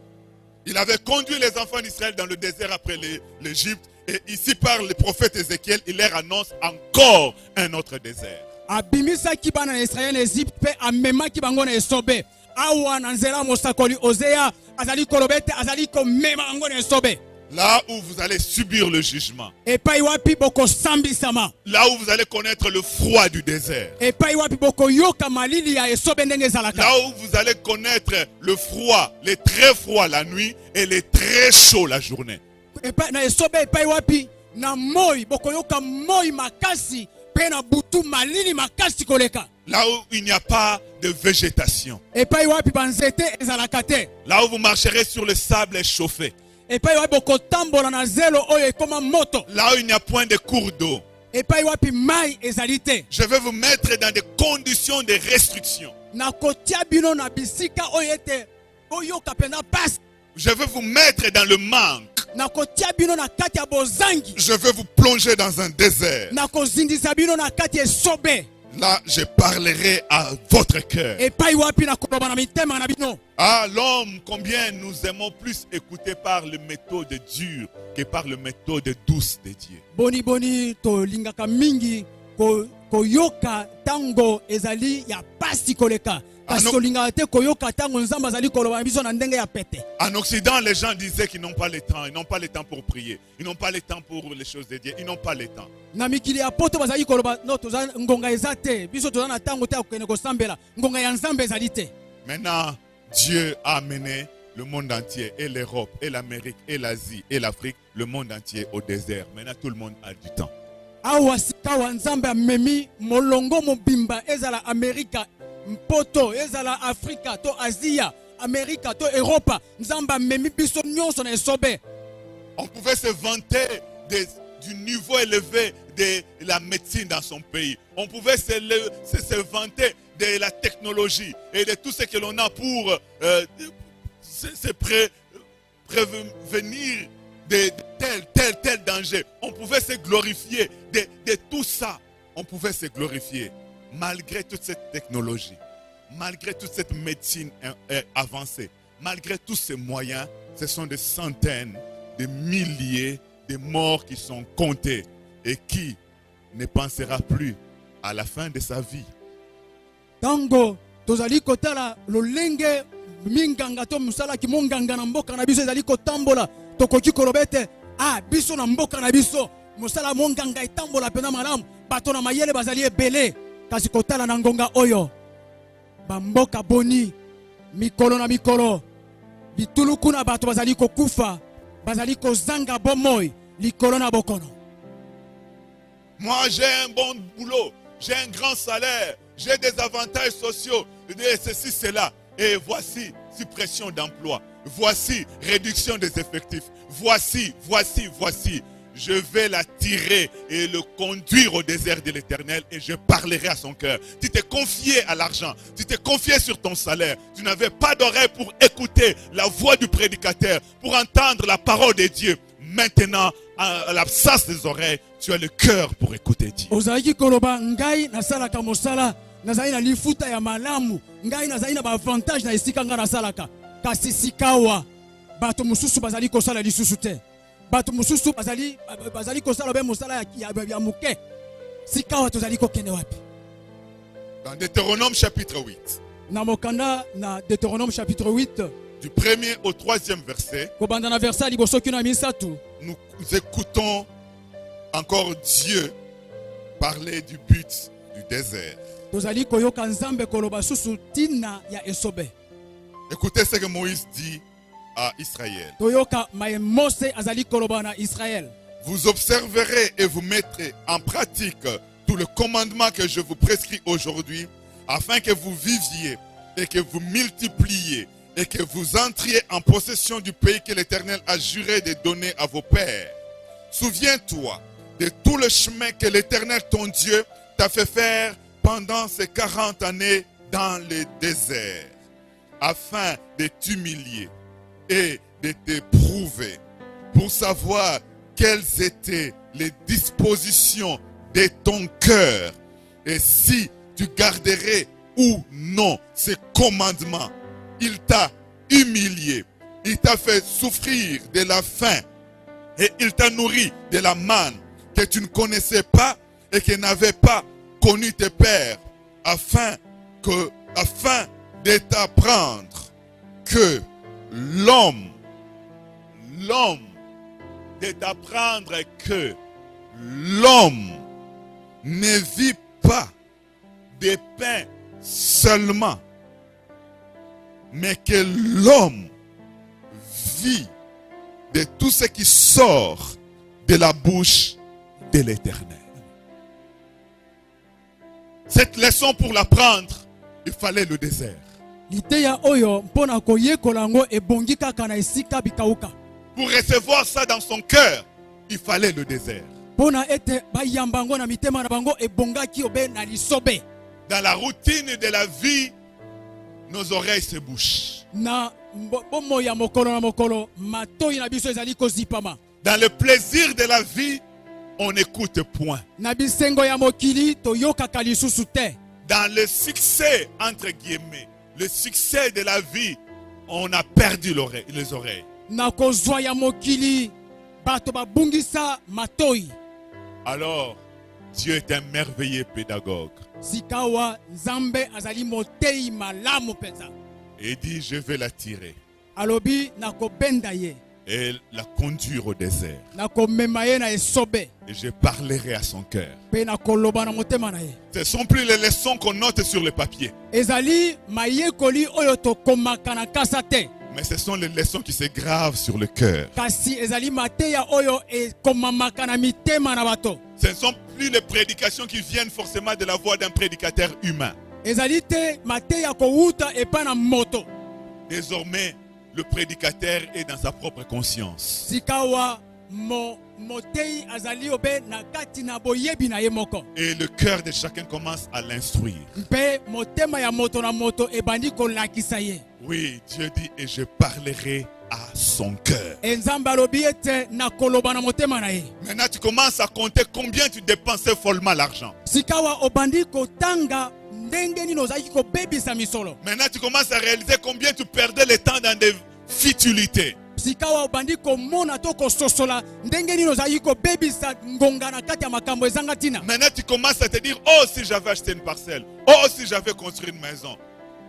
[SPEAKER 2] Il avait conduit les enfants d'Israël dans le désert après l'Égypte et ici par le prophète Ézéchiel, il leur annonce encore un autre désert.
[SPEAKER 3] Abimisaki bana na Israël na Égypte pe amemaki bango na esobe. Awa na nzela mosakoli Osea azali kolobete azali komema bango na esobe.
[SPEAKER 2] Là où vous allez subir le jugement.
[SPEAKER 3] Epai wapi boko sambisama.
[SPEAKER 2] Là où vous allez connaître le froid du désert.
[SPEAKER 3] Epai wapi boko yoka malili ya esobe ndenge ezalaka.
[SPEAKER 2] Là où vous allez connaître le froid, les très froids la nuit et les très chauds la journée.
[SPEAKER 3] Epai na esobe epai wapi na moi boko yoka moi makasi pe na butu malili makasi koleka.
[SPEAKER 2] Là où il n'y a pas de végétation.
[SPEAKER 3] Epai wapi banzete ezalaka te.
[SPEAKER 2] Là où vous marcherez sur le sable chauffé.
[SPEAKER 3] Epai wapi boko tambola na zelo oyo ekoma moto.
[SPEAKER 2] Là où il n'y a point de cours d'eau.
[SPEAKER 3] Epai wapi mai ezali te.
[SPEAKER 2] Je vais vous mettre dans des conditions de restriction.
[SPEAKER 3] Na kotia bino na bisika oyo ete oyoka pena passe.
[SPEAKER 2] Je vais vous mettre dans le manque.
[SPEAKER 3] Na kotia bino na kati ya bozangi.
[SPEAKER 2] Je vais vous plonger dans un désert.
[SPEAKER 3] Na kozindisa bino na kati esobe.
[SPEAKER 2] là je parlerai à votre cœur.
[SPEAKER 3] epai wapi na koloba na mitema na bino.
[SPEAKER 2] Ah, l'homme, combien nous aimons plus écouter par le méthode dure que par le méthode douce de Dieu.
[SPEAKER 3] Boni boni to lingaka mingi koyoka tango ezali ya pasi koleka. Kasi
[SPEAKER 2] non.
[SPEAKER 3] tolingaka te koyoka tango nzambe azali koloba na biso na ndenge ya pete.
[SPEAKER 2] En Occident, les gens disaient qu'ils n'ont pas le temps. Ils n'ont pas le temps pour prier. Ils n'ont pas le temps pour les choses de Dieu. Ils n'ont pas le temps.
[SPEAKER 3] Na mikili ya poto bazali koloba no toza ngonga ezate biso toza na tango te akokende kosambela ngonga ya nzambe ezali te.
[SPEAKER 2] Maintenant, Dieu a amené le monde entier, et l'Europe, et l'Amérique, et l'Asie, et l'Afrique, le monde entier au désert. Maintenant, tout le monde a du temps.
[SPEAKER 3] Awa sika wa nzambe amemi molongo mobimba ezala Amerika mpoto ezala Afrika to Asia Amerika to Europa nzambe amemi biso nyonso na esobe.
[SPEAKER 2] On pouvait se vanter du niveau élevé de la médecine dans son pays. On pouvait se vanter de la technologie et de tout ce que l'on a pour se prévenir de tel danger. On pouvait se glorifier de tout ça. On pouvait se glorifier malgré toute cette technologie, malgré toute cette médecine avancée, malgré tous ces moyens. Ce sont des centaines, des milliers de morts qui sont comptés et qui ne pensera plus à la fin de sa vie.
[SPEAKER 3] Tango tozali kotala lolenge minganga to musala ki monganga na mboka na biso ezali kotambola tokoki kolobete biso na mboka na biso musala monganga etambola pena malamu bato na mayele bazali ebele kasi kotala na ngonga oyo bamboka boni mikolo na mikolo bituluku na bato bazali kokufa bazali kozanga bomoi likolo na bokono.
[SPEAKER 2] Moi j'ai un bon boulot, j'ai un grand salaire, j'ai des avantages sociaux, ceci, cela. Et voici suppression d'emploi. Voici réduction des effectifs. Voici. Je vais l'attirer et le conduire au désert de l'Éternel et je parlerai à son cœur. Tu t'es confié à l'argent, tu t'es confié sur ton salaire. Tu n'avais pas d'oreille pour écouter la voix du prédicateur, pour entendre la parole de Dieu. Maintenant, à l'absence des oreilles, tu as le cœur pour écouter Dieu.
[SPEAKER 3] Ozalaki koloba ngai nasalaka mosala nazali na lifuta ya malamu ngai nazali na ba avantage na esika nga nasalaka kasi sikawa bato mususu bazali kosala lisusu te bato mususu bazali kosala be mosala ya muke sikawa tozali kokende wapi.
[SPEAKER 2] Dans Deutéronome chapitre 8.
[SPEAKER 3] Na mokanda na Deutéronome chapitre 8
[SPEAKER 2] du 1er au 3e verset, nous écoutons encore Dieu parler du but du désert. Écoutez ce que Moïse dit à Israël. Vous observerez et vous mettrez en pratique tout le commandement que je vous prescris aujourd'hui, afin que vous viviez et que vous multipliez et que vous entriez en possession du pays que l'Éternel a juré de donner à vos pères. Souviens-toi de tout le chemin que l'Éternel, ton Dieu, t'a fait faire pendant ces 40 années dans le désert, afin de t'humilier et de te prouver, pour savoir quelles étaient les dispositions de ton cœur, et si tu garderais ou non ces commandements. Il t'a humilié, il t'a fait souffrir de la faim et il t'a nourri de la manne que tu ne connaissais pas et que n'avaient pas connu tes pères, afin de t'apprendre que l'homme, ne vit pas de pain seulement, mais que l'homme vit de tout ce qui sort de la bouche de l'Éternel. Cette leçon, pour l'apprendre, il fallait le désert. Pour recevoir ça dans son cœur, il fallait le désert. Dans la routine de la vie, nos oreilles se bouchent. Dans le plaisir de la vie, on n'écoute point.
[SPEAKER 3] Na bisengo ya mokili toyokaka lisusu te.
[SPEAKER 2] Dans le succès, entre guillemets, le succès de la vie, on a perdu les oreilles.
[SPEAKER 3] Na kozwa ya mokili bato babungisa matoi.
[SPEAKER 2] Alors, Dieu est un merveilleux pédagogue.
[SPEAKER 3] Sikawa Nzambe azali motei malamu penza.
[SPEAKER 2] Et il dit, je vais la tirer
[SPEAKER 3] Alobi nakobenda ye.
[SPEAKER 2] et la conduire au désert.
[SPEAKER 3] Nakomema ye na esobe.
[SPEAKER 2] Et je parlerai à son cœur.
[SPEAKER 3] Pe nakoloba na motema na ye.
[SPEAKER 2] Ce ne sont plus les leçons qu'on note sur le papier,
[SPEAKER 3] Ezali mayekoli oyo tokomaka na kasa te.
[SPEAKER 2] mais ce sont les leçons qui se gravent sur le cœur.
[SPEAKER 3] Kasi ezali mateya oyo ekomamaka na mitema na bato.
[SPEAKER 2] Ce ne sont plus les prédications qui viennent forcément de la voix d'un prédicateur humain.
[SPEAKER 3] Ezali te mateya kowuta epa na moto.
[SPEAKER 2] Désormais, le prédicateur est dans sa propre conscience.
[SPEAKER 3] Sikawa motei azali obe na kati na boyebi na ye moko.
[SPEAKER 2] Et le cœur de chacun commence à l'instruire.
[SPEAKER 3] Mpe motema ya moto na moto ebandi kolakisa ye.
[SPEAKER 2] Oui, Dieu dit, et je parlerai à son cœur.
[SPEAKER 3] Nzambe alobi ete nakoloba na motema na ye.
[SPEAKER 2] Maintenant, tu commences à compter combien tu dépensais follement l'argent.
[SPEAKER 3] Sikawa obandi kotanga ndenge nini ozalaki kobebisa misolo.
[SPEAKER 2] Maintenant, tu commences à réaliser combien tu perdais le temps dans des futilités.
[SPEAKER 3] Sikawa obandi komona to kososola ndenge nini ozalaki kobebisa ngonga na kati ya makambo ezanga tina.
[SPEAKER 2] Maintenant, tu commences à te dire, oh, si j'avais acheté une parcelle. Oh, si j'avais construit une maison.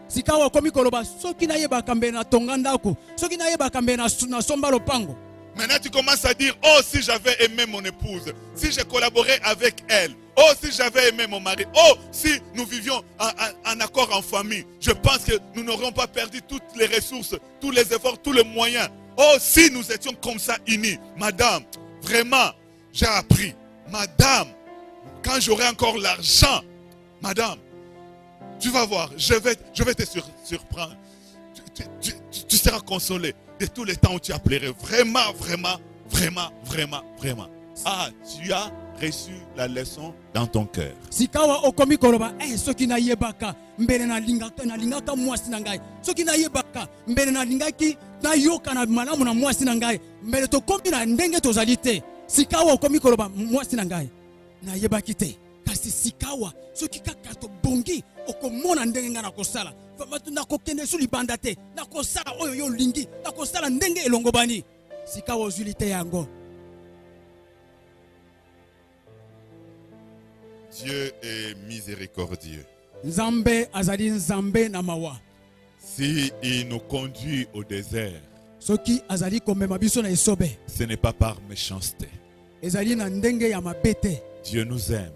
[SPEAKER 3] Sikawa okomi koloba soki nayebaka mbe na tonga ndako, soki nayebaka mbe na somba lopango.
[SPEAKER 2] Maintenant, tu commences à dire, oh, si j'avais aimé mon épouse, si je collaborais avec elle, oh, si j'avais aimé mon mari, oh, si nous vivions en accord en famille, je pense que nous n'aurions pas perdu toutes les ressources, tous les efforts, tous les moyens. Oh, si nous étions comme ça unis. Madame, vraiment, j'ai appris. Madame, quand j'aurai encore l'argent, madame, tu vas voir, je vais te surprendre. Tu seras consolé de tous les temps où tu as pleuré. Vraiment, vraiment, vraiment, vraiment, vraiment. Ah, tu as reçu la leçon dans ton cœur.
[SPEAKER 3] Sikawa okomi koloba soki nayebaka mbele na lingaka mwasi na ngai. Soki nayebaka mbele na lingaki na yoka na malamu na mwasi na ngai. Mbele to komi na ndenge tozali te. Sikawa okomi koloba mwasi na ngai. Nayebaki te. Kasi sikawa soki kaka to bongi okomona ndenge nga na kosala. Na kokende su libanda te. Na kosala oyo yo lingi. Na kosala ndenge elongo bani. Sikawa ozulite yango.
[SPEAKER 2] Dieu est miséricordieux.
[SPEAKER 3] Nzambe azali nzambe na mawa.
[SPEAKER 2] Si il nous conduit au désert,
[SPEAKER 3] Soki azali komema biso na esobe.
[SPEAKER 2] ce n'est pas par méchanceté.
[SPEAKER 3] Ezali na ndenge ya mabete.
[SPEAKER 2] Dieu nous aime.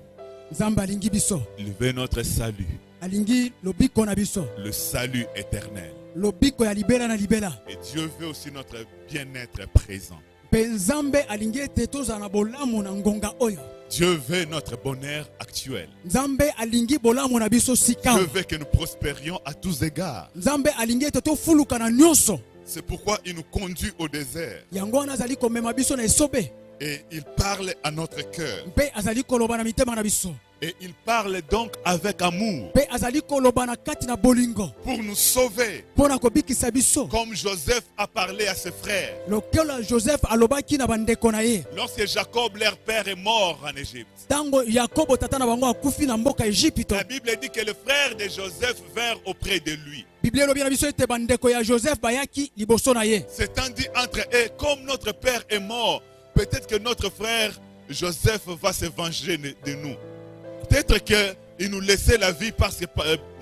[SPEAKER 3] Nzambe alingi biso.
[SPEAKER 2] Il veut notre salut,
[SPEAKER 3] Alingi lobiko na biso.
[SPEAKER 2] le salut éternel.
[SPEAKER 3] Lobiko ya libela na libela.
[SPEAKER 2] Et Dieu veut aussi notre bien-être présent.
[SPEAKER 3] Pe Nzambe alingi ete tozala na bolamu na ngonga oyo.
[SPEAKER 2] Dieu veut notre bonheur actuel.
[SPEAKER 3] Nzambe alingi bolamu na biso sika.
[SPEAKER 2] Dieu veut que nous prospérions à tous égards.
[SPEAKER 3] Nzambe alingi ete tofuluka na nyonso.
[SPEAKER 2] C'est pourquoi il nous conduit au désert.
[SPEAKER 3] Yango wana azali komema biso na esobe.
[SPEAKER 2] Et il parle à notre cœur.
[SPEAKER 3] Pe azali koloba na mitema na biso.
[SPEAKER 2] Et il parle donc avec amour
[SPEAKER 3] Pe azali koloba na kati na bolingo.
[SPEAKER 2] pour nous sauver.
[SPEAKER 3] Pona kobikisa biso.
[SPEAKER 2] Comme Joseph a parlé à ses frères.
[SPEAKER 3] Lokola Joseph alobaki na bandeko na ye.
[SPEAKER 2] Lorsque Jacob, leur père, est mort en Égypte.
[SPEAKER 3] Tango Yakobo tata na bango akufi na mboka Egypte.
[SPEAKER 2] La Bible dit que les frères de Joseph vinrent auprès de lui.
[SPEAKER 3] Bible elobi na biso ete bandeko ya Joseph bayaki liboso na ye.
[SPEAKER 2] C'est dit entre eux, comme notre père est mort, peut-être que notre frère Joseph va se venger de nous. Peut-être qu'il nous laissait la vie parce que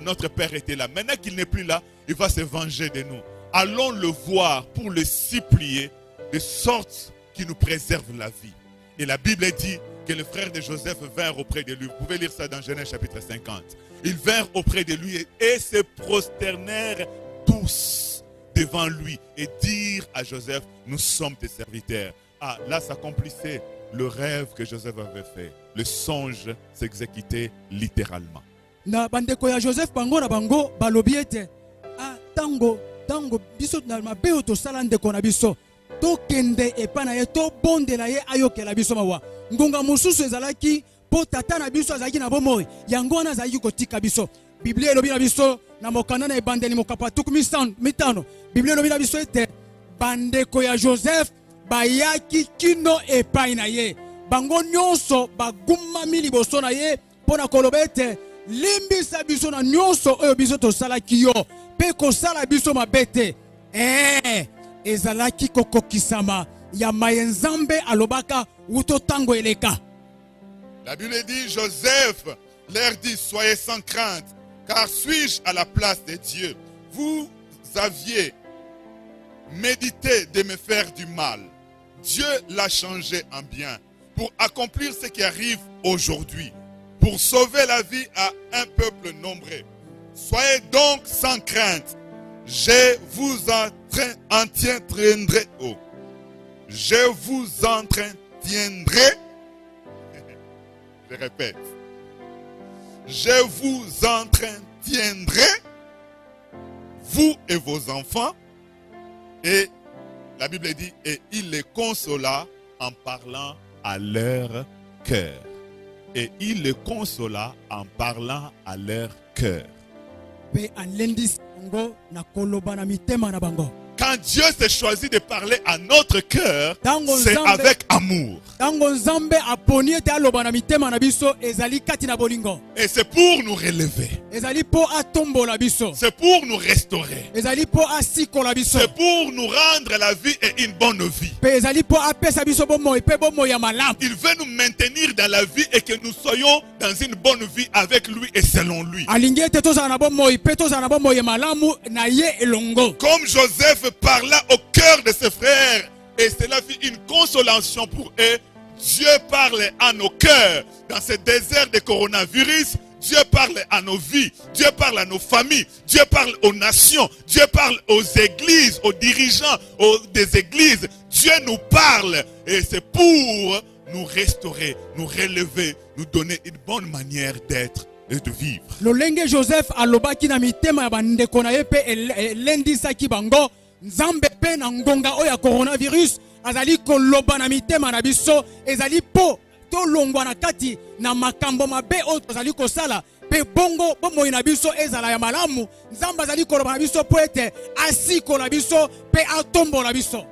[SPEAKER 2] notre père était là. Maintenant qu'il n'est plus là, il va se venger de nous. Allons le voir pour le supplier de sorte qu'il nous préserve la vie. Et la Bible dit que les frères de Joseph vinrent auprès de lui. Vous pouvez lire ça dans Genèse chapitre 50. Ils vinrent auprès de lui et se prosternèrent tous devant lui et dirent à Joseph, nous sommes tes serviteurs. Ah, là s'accomplissait le rêve que Joseph avait fait. Le songe s'exécutait littéralement.
[SPEAKER 3] Na bandeko ya Joseph bango na bango balobi ete tango biso na mabe to sala ndeko na biso to kende epa na ye to bondela ye ayokela biso mawa ngonga mususu ezalaki po tata na biso azalaki na bomoi yango wana azalaki kotika biso. Biblia elobi na biso na mokanda na ebandeli mokapa tuku mitano. Biblia elobi na biso ete bandeko ya Joseph bayaki kino epai na ye bango nyonso bagumami liboso na ye pona koloba ete limbisa biso na nyonso oyo biso tosalaki yo pe kosala biso mabe te. Ezalaki kokokisama ya maye Nzambe alobaka wuto tango eleka.
[SPEAKER 2] La Bible dit, Joseph leur dit, soyez sans crainte, car suis-je à la place de Dieu? Vous aviez médité de me faire du mal. Dieu l'a changé en bien pour accomplir ce qui arrive aujourd'hui, pour sauver la vie à un peuple nombreux. Soyez donc sans crainte. Je vous entretiendrai. Je vous entretiendrai. Je répète. Je vous entretiendrai, vous et vos enfants. Et la Bible dit, et il les consola en parlant à leur cœur. Et il les consola en parlant à leur cœur. Quand Dieu s'est choisi de parler à notre cœur, c'est avec amour. Et c'est pour nous relever. C'est pour nous restaurer. C'est pour nous rendre la vie et une bonne vie. Il veut nous maintenir dans la vie et que nous soyons dans une bonne vie avec lui et selon lui. Comme Joseph parla au cœur de ses frères et cela fit une consolation pour eux, Dieu parle à nos cœurs dans ce désert de coronavirus. Dieu parle à nos vies, Dieu parle à nos familles, Dieu parle aux nations, Dieu parle aux églises, aux dirigeants des églises. Dieu nous parle et c'est pour nous restaurer, nous relever, nous donner une bonne manière d'être et de vivre.
[SPEAKER 3] Lolenge Joseph alobaki na mitema ya bandeko na ye pe elendisaki bango Nzambe pe na ngonga oya coronavirus azali koloba na mitema na biso ezali po tolongwa na kati na makambo mabe oyo tozali kosala pe bongo bomoi na biso ezala ya malamu. Nzambe azali koloba na biso po ete asikola biso pe atombola biso.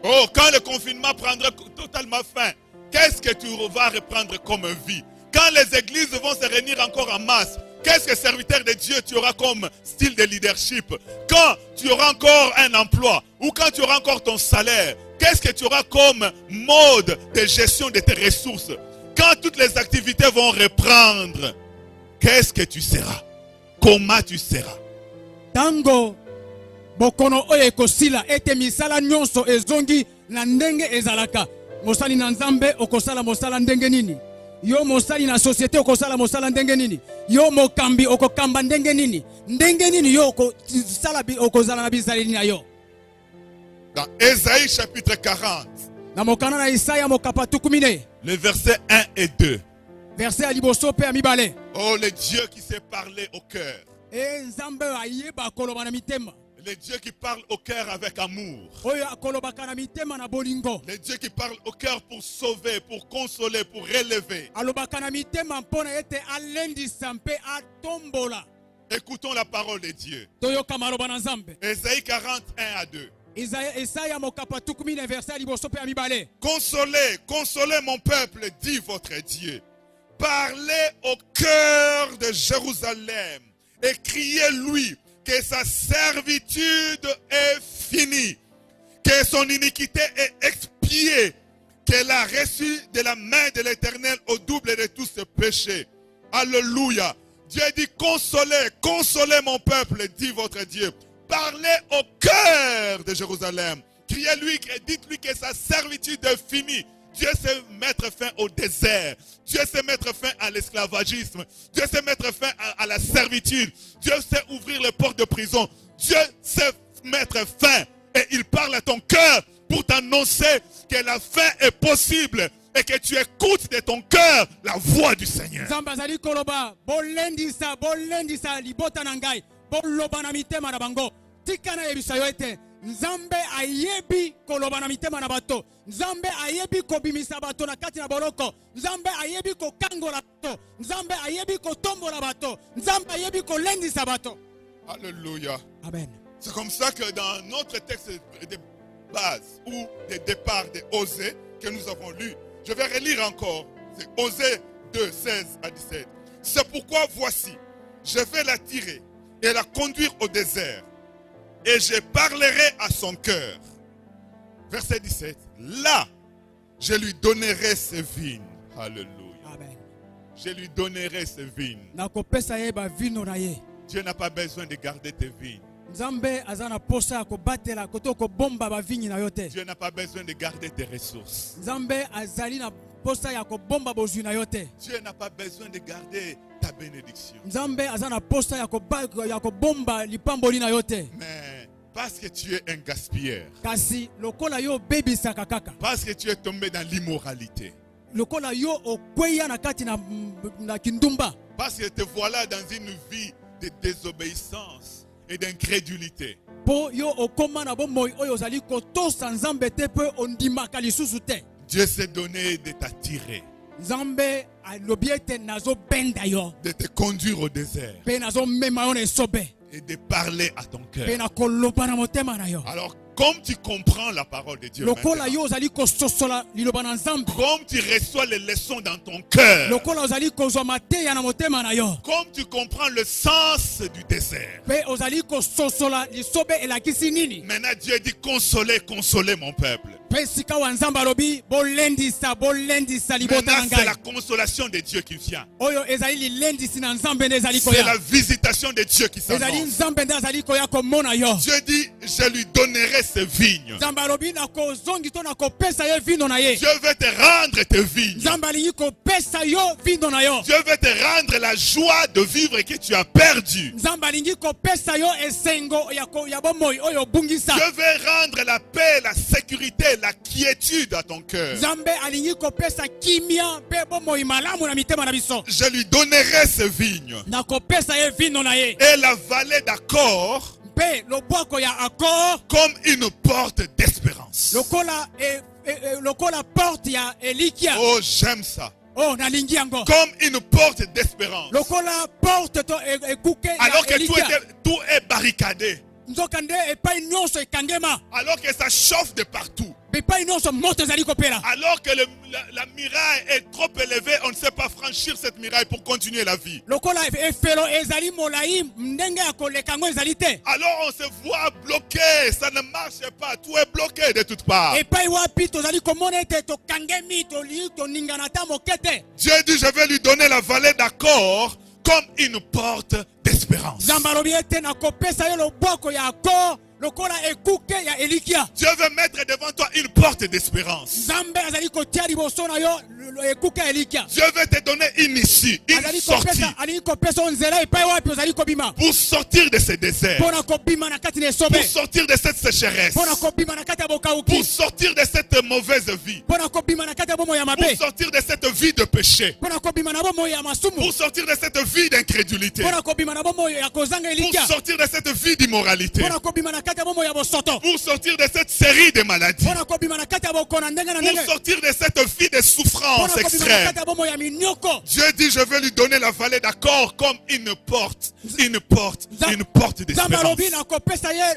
[SPEAKER 2] Oh, quand le confinement prendra totalement fin, qu'est-ce que tu vas reprendre comme vie? Quand les églises vont se réunir encore en masse, qu'est-ce que serviteur de Dieu tu auras comme style de leadership? Quand tu auras encore un emploi ou quand tu auras encore ton salaire, qu'est-ce que tu auras comme mode de gestion de tes ressources? Quand toutes les activités vont reprendre, qu'est-ce que tu seras? Comment tu seras?
[SPEAKER 3] Tango bokono oye kosila ete misala nyonso ezongi na ndenge ezalaka. Mosali na Nzambe okosala mosala ndenge nini? Yo mosali na société okosala mosala ndenge nini? Yo mokambi okokamba ndenge nini? Ndenge nini yo okosala okozala na bizaleli na yo?
[SPEAKER 2] Dans Ésaïe chapitre 40,
[SPEAKER 3] na mokana na Isaya mokapatuku mine,
[SPEAKER 2] le verset 1 et 2.
[SPEAKER 3] Verset aliboso pe amibale.
[SPEAKER 2] Oh, le Dieu qui s'est parlé au cœur.
[SPEAKER 3] Nzambe ayeba koloba na mitema.
[SPEAKER 2] Le Dieu qui parle au cœur avec amour. Le Dieu qui parle au cœur pour sauver, pour consoler, pour relever. Écoutons la parole de Dieu. Ésaïe 41 à 2. Consolez, consolez mon peuple, dit votre Dieu. Parlez au cœur de Jérusalem et criez-lui que sa servitude est finie, que son iniquité est expiée, qu'elle a reçu de la main de l'Éternel au double de tous ses péchés. Alléluia. Dieu dit, consolez, consolez mon peuple, dit votre Dieu. Parlez au cœur de Jérusalem. Criez-lui, dites-lui que sa servitude est finie. Dieu sait mettre fin au désert. Dieu sait mettre fin à l'esclavagisme. Dieu sait mettre fin à la servitude. Dieu sait ouvrir les portes de prison. Dieu sait mettre fin. Et il parle à ton cœur pour t'annoncer que la fin est possible et que tu écoutes de ton cœur la voix du Seigneur.
[SPEAKER 3] Nzambe ayebi koloba na mitema na bato. Nzambe ayebi kobimisa bato na kati na boloko. Nzambe ayebi kokangola bato. Nzambe ayebi kotombola bato. Nzambe ayebi kolendisa bato.
[SPEAKER 2] Alléluia.
[SPEAKER 3] Amen.
[SPEAKER 2] C'est comme ça que dans notre texte de base ou de départ de Osée que nous avons lu, Je vais relire encore. C'est Osée 2, 16 à 17. C'est pourquoi voici, je vais l'attirer et la conduire au désert. Et je parlerai à son cœur. Verset 17. Là, je lui donnerai ses vignes. Alléluia.
[SPEAKER 3] Amen.
[SPEAKER 2] Je lui donnerai ses vignes.
[SPEAKER 3] Nakopesa ye ba vino na ye.
[SPEAKER 2] Dieu n'a pas besoin de garder tes vignes.
[SPEAKER 3] Nzambe azana posa ya kobatela koto kobomba ba vignes na yo te.
[SPEAKER 2] Dieu n'a pas besoin de garder tes ressources.
[SPEAKER 3] Nzambe azali na posa ya kobomba bozwi na yo te.
[SPEAKER 2] Dieu n'a pas besoin de garder ta bénédiction.
[SPEAKER 3] Nzambe azana posa ya kobomba lipamboli na yo te.
[SPEAKER 2] Mais parce que tu es un gaspilleur,
[SPEAKER 3] Kasi lokola yo bebisaka kaka.
[SPEAKER 2] parce que tu es tombé dans l'immoralité,
[SPEAKER 3] Lokola yo okweya na kati na kindumba.
[SPEAKER 2] parce que te voilà dans une vie de désobéissance et d'incrédulité,
[SPEAKER 3] Po yo okoma na bomoi oyo ozali kotosa Nzambe te pe ondimaka lisusu te.
[SPEAKER 2] Dieu s'est donné de t'attirer,
[SPEAKER 3] Nzambe alobi ete nazo benda yo
[SPEAKER 2] de te conduire au désert
[SPEAKER 3] pe nazo mema yo na esobe
[SPEAKER 2] et de parler à ton
[SPEAKER 3] pe
[SPEAKER 2] cœur.
[SPEAKER 3] na koloba na motema na yo.
[SPEAKER 2] Alors, comme tu comprends la parole de Dieu,
[SPEAKER 3] Lokola
[SPEAKER 2] maintenant,
[SPEAKER 3] yo ozali kososola liloba na Nzambe.
[SPEAKER 2] comme tu reçois les leçons dans ton cœur,
[SPEAKER 3] Lokola ozali kozwa mateya na motema na yo.
[SPEAKER 2] comme tu comprends le sens du désert,
[SPEAKER 3] Pe ozali kososola lisobe elakisi nini.
[SPEAKER 2] maintenant Dieu dit consolez, consolez mon peuple.
[SPEAKER 3] Pe sika wa Nzambe alobi bolendisa libota
[SPEAKER 2] Maintenant
[SPEAKER 3] na
[SPEAKER 2] c'est
[SPEAKER 3] ngai.
[SPEAKER 2] la consolation de Dieu qui vient.
[SPEAKER 3] Oyo ezali lilendisi na Nzambe nde ezali
[SPEAKER 2] C'est
[SPEAKER 3] koya.
[SPEAKER 2] la visitation de Dieu qui
[SPEAKER 3] Ezali
[SPEAKER 2] s'annonce.
[SPEAKER 3] Nzambe nde azali koya komona yo.
[SPEAKER 2] Dieu dit je lui donnerai ses vignes.
[SPEAKER 3] Nzambe alobi na kozongi to na kopesa ye vino na ye.
[SPEAKER 2] Dieu veut te rendre tes vignes.
[SPEAKER 3] Nzambe alingi kopesa yo vino na yo.
[SPEAKER 2] Dieu veut te rendre la joie de vivre que tu as perdu.
[SPEAKER 3] Nzambe alingi kopesa yo esengo ya bomoi oyo bungisa.
[SPEAKER 2] Dieu veut rendre la paix, la sécurité, la quiétude à ton cœur.
[SPEAKER 3] Nzambe alingi kopesa kimia pe bomoi malamu na mitema na biso.
[SPEAKER 2] Je lui donnerai ses vignes.
[SPEAKER 3] Na kopesa ye vino na ye.
[SPEAKER 2] Et la vallée d'Accord
[SPEAKER 3] Pe lobwako ya akor
[SPEAKER 2] comme une porte d'espérance.
[SPEAKER 3] lokola porte ya elikia.
[SPEAKER 2] Oh, j'aime ça.
[SPEAKER 3] Oh nalingi yango.
[SPEAKER 2] Comme une porte d'espérance.
[SPEAKER 3] Lokola porte to ekuke
[SPEAKER 2] Alors
[SPEAKER 3] ya
[SPEAKER 2] que
[SPEAKER 3] elikia.
[SPEAKER 2] tout est barricadé.
[SPEAKER 3] Nzoka nde epai nyonso ekangema.
[SPEAKER 2] Alors que ça chauffe de partout.
[SPEAKER 3] Epai nyonso moto ezali kopela.
[SPEAKER 2] Alors que la muraille est trop élevée, on ne sait pas franchir cette muraille pour continuer la vie.
[SPEAKER 3] Lokola efelo ezali molai ndenge ya koleka yango ezali te.
[SPEAKER 2] Alors on se voit bloqué, ça ne marche pas, tout est bloqué de toutes parts.
[SPEAKER 3] Epai wapi tozali komona ete tokangemi toningana ta moke te.
[SPEAKER 2] Dieu dit je vais lui donner la vallée d'Accord comme une porte d'espérance.
[SPEAKER 3] Nzambe alobi ete nakopesa yo lobwako ya akor lokola ekuke ya elikia.
[SPEAKER 2] Dieu veut mettre devant toi une porte d'espérance.
[SPEAKER 3] Nzambe azali kotia liboso na yo ekuke ya elikia.
[SPEAKER 2] Dieu veut te donner une issue, une
[SPEAKER 3] Azali
[SPEAKER 2] sortie
[SPEAKER 3] kopesa alingi kopesa yo nzela epai wapi ozali kobima.
[SPEAKER 2] pour sortir de ce désert,
[SPEAKER 3] Mpona kobima na kati na esobe.
[SPEAKER 2] pour sortir de cette sécheresse,
[SPEAKER 3] Mpona kobima na kati ya
[SPEAKER 2] pour
[SPEAKER 3] bokauki.
[SPEAKER 2] sortir de cette mauvaise vie,
[SPEAKER 3] Mpona kobima na kati ya bomoi ya
[SPEAKER 2] pour
[SPEAKER 3] mabe.
[SPEAKER 2] sortir de cette vie de péché,
[SPEAKER 3] Mpona kobima na bomoi ya masumu.
[SPEAKER 2] pour sortir de cette vie d'incrédulité,
[SPEAKER 3] Mpona kobima na bomoi ya kozanga
[SPEAKER 2] pour
[SPEAKER 3] elikia.
[SPEAKER 2] sortir de cette vie d'immoralité,
[SPEAKER 3] Mpona kobima na kati ya bomoi ya bosoto.
[SPEAKER 2] pour sortir de cette série de maladies,
[SPEAKER 3] Mpona kobima na kati ya bokona ndenge na
[SPEAKER 2] pour
[SPEAKER 3] ndenge.
[SPEAKER 2] sortir de cette vie de souffrance
[SPEAKER 3] Mpona kobima na
[SPEAKER 2] extrême.
[SPEAKER 3] kati ya bomoi ya minyoko.
[SPEAKER 2] Dieu dit je vais lui donner la vallée d'Accord comme une porte
[SPEAKER 3] Nzambe
[SPEAKER 2] d'espérance.
[SPEAKER 3] alobi na kopesa ye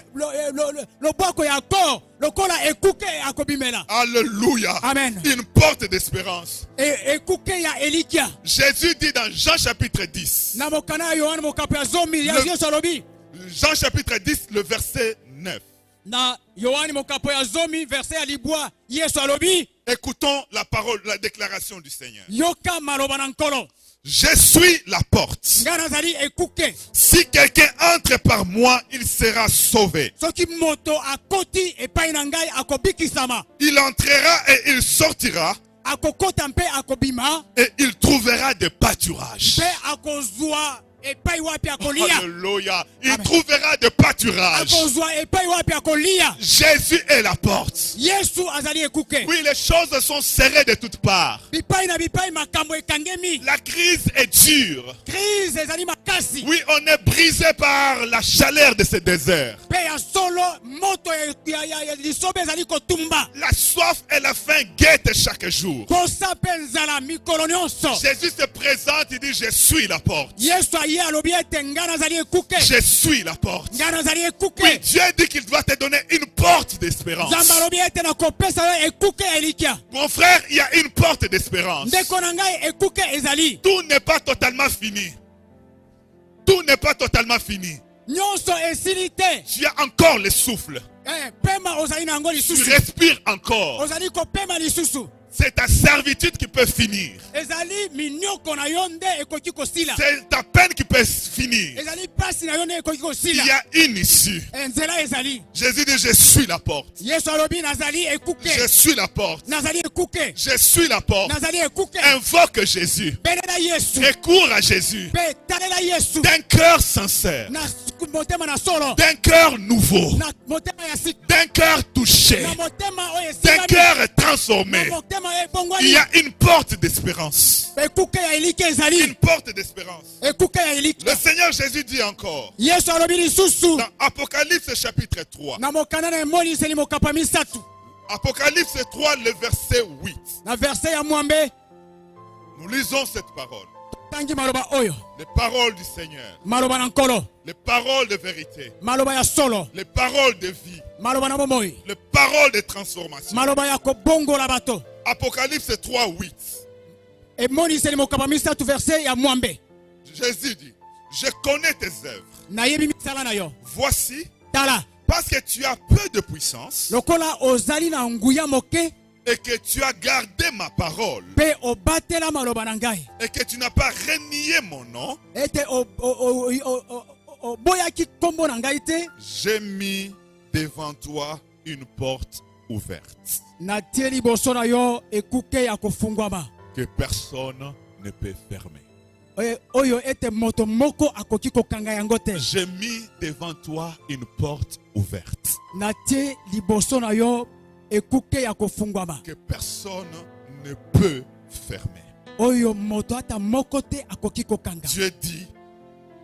[SPEAKER 3] lobwako ya akor lokola ekuke akobimela.
[SPEAKER 2] Alléluia.
[SPEAKER 3] Amen.
[SPEAKER 2] Une porte d'espérance.
[SPEAKER 3] Ekuke ya elikia.
[SPEAKER 2] Jésus dit dans Jean chapitre 10.
[SPEAKER 3] Na mokana ya Yohane mokapo ya zomi ya Yesu alobi.
[SPEAKER 2] Jean chapitre 10, le verset 9.
[SPEAKER 3] Na Yohane mokapo ya zomi verset ya libwa Yesu alobi.
[SPEAKER 2] Écoutons la parole, la déclaration du Seigneur.
[SPEAKER 3] Yoka maloba na nkolo.
[SPEAKER 2] Je suis la porte.
[SPEAKER 3] Nga nazali ekuke.
[SPEAKER 2] Si quelqu'un entre par moi, il sera sauvé.
[SPEAKER 3] Soki moto akoti epai na ngai akobikisama.
[SPEAKER 2] Il entrera et il sortira
[SPEAKER 3] Akokota mpe akobima.
[SPEAKER 2] et il trouvera des pâturages.
[SPEAKER 3] Mpe akozwa epai wapi akolia.
[SPEAKER 2] Alléluia. Il
[SPEAKER 3] Amen.
[SPEAKER 2] trouvera des pâturages.
[SPEAKER 3] Akozwa epai wapi akolia.
[SPEAKER 2] Jésus est la porte.
[SPEAKER 3] Yesu azali ekuke.
[SPEAKER 2] Oui, les choses sont serrées de toutes parts.
[SPEAKER 3] Bipai na bipai makambo ekangemi.
[SPEAKER 2] La crise est dure.
[SPEAKER 3] Crise ezali makasi. makasi.
[SPEAKER 2] Oui, on est brisé par la chaleur de ce désert.
[SPEAKER 3] Pe ya solo moto ya lisobe ezali kotumba.
[SPEAKER 2] La soif et la faim guettent chaque jour.
[SPEAKER 3] Kosa pe nzala mikolo nyonso.
[SPEAKER 2] Jésus se présente, il dit, je suis la porte.
[SPEAKER 3] Yesu aye alobi ete nga nazali ekuke.
[SPEAKER 2] Je suis la porte.
[SPEAKER 3] Nga nazali
[SPEAKER 2] Oui,
[SPEAKER 3] ekuke.
[SPEAKER 2] Dieu dit qu'il doit te donner une porte d'espérance.
[SPEAKER 3] Nzambe alobi ete nakopesa yo ekuke ya elikya.
[SPEAKER 2] Mon frère, il y a une porte d'espérance.
[SPEAKER 3] Ndeko na ngai ekuke ezali.
[SPEAKER 2] Tout n'est pas totalement fini. Tout n'est pas totalement fini.
[SPEAKER 3] Nyonso esili te.
[SPEAKER 2] Tu as encore le souffle.
[SPEAKER 3] Pema ozali na yango
[SPEAKER 2] Tu
[SPEAKER 3] lisusu.
[SPEAKER 2] respires encore.
[SPEAKER 3] Ozali kopema lisusu.
[SPEAKER 2] C'est ta servitude qui peut finir.
[SPEAKER 3] Ezali minyoko na yo nde ekoki kosila.
[SPEAKER 2] C'est ta peine qui peut finir.
[SPEAKER 3] Ezali pasi na yo nde ekoki
[SPEAKER 2] Il
[SPEAKER 3] kosila.
[SPEAKER 2] y a une issue.
[SPEAKER 3] Nzela ezali.
[SPEAKER 2] Jésus dit, je suis la porte.
[SPEAKER 3] Yesu alobi nazali
[SPEAKER 2] Je
[SPEAKER 3] ekuke.
[SPEAKER 2] suis la porte.
[SPEAKER 3] Nazali ekuke.
[SPEAKER 2] Je suis la porte.
[SPEAKER 3] Nazali ekuke.
[SPEAKER 2] Invoque Jésus.
[SPEAKER 3] Belela Yesu.
[SPEAKER 2] Et cours à Jésus.
[SPEAKER 3] Pe talela Yesu.
[SPEAKER 2] D'un cœur sincère.
[SPEAKER 3] Na motema na solo.
[SPEAKER 2] D'un cœur nouveau.
[SPEAKER 3] Na motema ya sika.
[SPEAKER 2] D'un cœur touché.
[SPEAKER 3] Na motema oyo
[SPEAKER 2] D'un
[SPEAKER 3] esimami.
[SPEAKER 2] cœur
[SPEAKER 3] Na
[SPEAKER 2] transformé.
[SPEAKER 3] motema
[SPEAKER 2] Il
[SPEAKER 3] ebongwani.
[SPEAKER 2] y a une porte d'espérance.
[SPEAKER 3] Ekuke ya elike ezali.
[SPEAKER 2] Une porte d'espérance.
[SPEAKER 3] Ekuke ya elike.
[SPEAKER 2] Le Seigneur Jésus dit encore,
[SPEAKER 3] Yesu alobi lisusu.
[SPEAKER 2] dans Apocalypse chapitre 3,
[SPEAKER 3] Na mokanda na emoniseli mokapa misatu.
[SPEAKER 2] Apocalypse 3, le verset 8,
[SPEAKER 3] Na verset ya mwambe.
[SPEAKER 2] nous lisons cette parole.
[SPEAKER 3] Tangi maloba oyo.
[SPEAKER 2] Les paroles du Seigneur,
[SPEAKER 3] Maloba na nkolo.
[SPEAKER 2] les paroles de vérité,
[SPEAKER 3] Maloba ya solo.
[SPEAKER 2] les paroles de vie,
[SPEAKER 3] Maloba na bomoi.
[SPEAKER 2] les paroles de transformation.
[SPEAKER 3] Maloba ya kobongola bato.
[SPEAKER 2] Apocalypse 3, 8.
[SPEAKER 3] Emoniseli mokapa misatu verset ya mwambe.
[SPEAKER 2] Jésus dit, je connais tes œuvres.
[SPEAKER 3] Nayebi misala na yo.
[SPEAKER 2] Voici,
[SPEAKER 3] Tala.
[SPEAKER 2] parce que tu as peu de puissance
[SPEAKER 3] Lokola ozali na nguya moke.
[SPEAKER 2] et que tu as gardé ma parole
[SPEAKER 3] Pe obatela maloba na ngai.
[SPEAKER 2] et que tu n'as pas renié mon nom,
[SPEAKER 3] Ete boyaki kombo na ngai te.
[SPEAKER 2] j'ai mis devant toi une porte ouverte
[SPEAKER 3] Natie liboso na yo ekuke ya kofungwama.
[SPEAKER 2] que personne ne peut fermer.
[SPEAKER 3] Oyo ete moto moko akoki kokanga yango te.
[SPEAKER 2] J'ai mis devant toi une porte ouverte
[SPEAKER 3] Natie liboso na yo ekuke ya kofungwama.
[SPEAKER 2] que personne ne peut fermer.
[SPEAKER 3] Oyo moto ata moko te akoki kokanga.
[SPEAKER 2] Dieu dit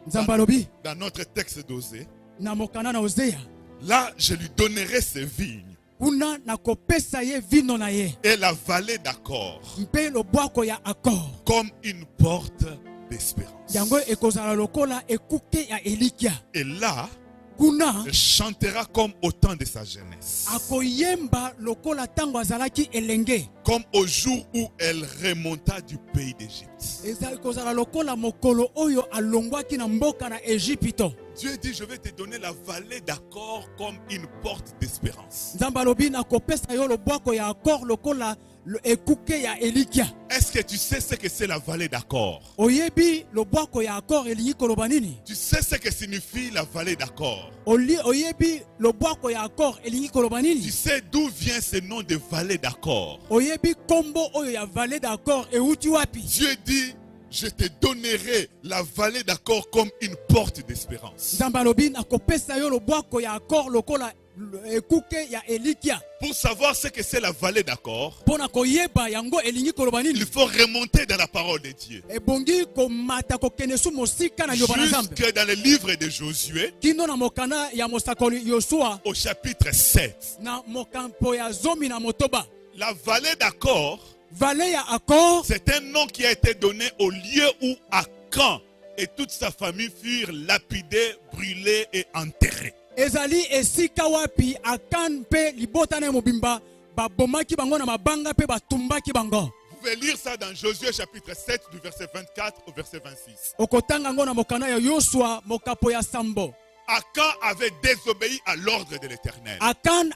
[SPEAKER 3] Nzambe alobi
[SPEAKER 2] dans notre texte d'Osée,
[SPEAKER 3] na mokanda na Ozeya.
[SPEAKER 2] là je lui donnerai ses vignes
[SPEAKER 3] Kuna nakopesa ye vino na ye.
[SPEAKER 2] et la vallée d'Accord
[SPEAKER 3] Mpe lobwako ya accord.
[SPEAKER 2] comme une porte d'espérance.
[SPEAKER 3] Yango ekozala lokola ekuke ya elikya.
[SPEAKER 2] Et là,
[SPEAKER 3] Kuna
[SPEAKER 2] elle chantera comme au temps de sa jeunesse,
[SPEAKER 3] akoyemba lokola tango azalaki elenge.
[SPEAKER 2] comme au jour où elle remonta du pays d'Égypte.
[SPEAKER 3] Ezali kozala lokola mokolo oyo alongwaki na mboka na Ejipito.
[SPEAKER 2] Dieu dit, je vais te donner la vallée d'Accord comme une porte d'espérance.
[SPEAKER 3] Nzambe alobi nakopesa yo lobwako ya accord lokola ekuke ya elikya.
[SPEAKER 2] Est-ce que tu sais ce que c'est la vallée d'Accord?
[SPEAKER 3] Oyebi lobwako ya accord elingi koloba nini?
[SPEAKER 2] Tu sais ce que signifie la vallée d'Accord?
[SPEAKER 3] Oyebi lobwako ya accord elingi koloba
[SPEAKER 2] Tu
[SPEAKER 3] nini?
[SPEAKER 2] sais d'où vient ce nom de vallée d'Accord?
[SPEAKER 3] Oyebi kombo oyo ya vallée d'accord euti wapi?
[SPEAKER 2] Dieu dit, je te donnerai la vallée d'Accord comme une porte d'espérance.
[SPEAKER 3] Nzambe alobi nakopesa yo lobwako ya accord lokola ekuke ya elikya.
[SPEAKER 2] Pour savoir ce que c'est la vallée d'Accord,
[SPEAKER 3] Pona koyeba yango elingi koloba nini?
[SPEAKER 2] il faut remonter dans la parole de Dieu.
[SPEAKER 3] Ebongi komata kokende su mosika na yoba na Nzambe.
[SPEAKER 2] Jusque dans le livre de Josué,
[SPEAKER 3] Kino na mokana ya mosakoli Yosua
[SPEAKER 2] au chapitre 7.
[SPEAKER 3] na mokampo ya zomi na motoba.
[SPEAKER 2] La vallée d'Accord,
[SPEAKER 3] Vallée ya accord,
[SPEAKER 2] c'est un nom qui a été donné au lieu où Akan et toute sa famille furent lapidés, brûlés et enterrés.
[SPEAKER 3] ezali esika wapi Akan pe libota na mobimba babomaki bango na mabanga pe batumbaki bango.
[SPEAKER 2] Vous pouvez lire ça dans Josué chapitre 7 du verset 24 au verset 26.
[SPEAKER 3] Okotanga ngo na mokana ya Yosua mokapo ya sambo.
[SPEAKER 2] Akan avait désobéi à l'ordre de l'Éternel.
[SPEAKER 3] Akan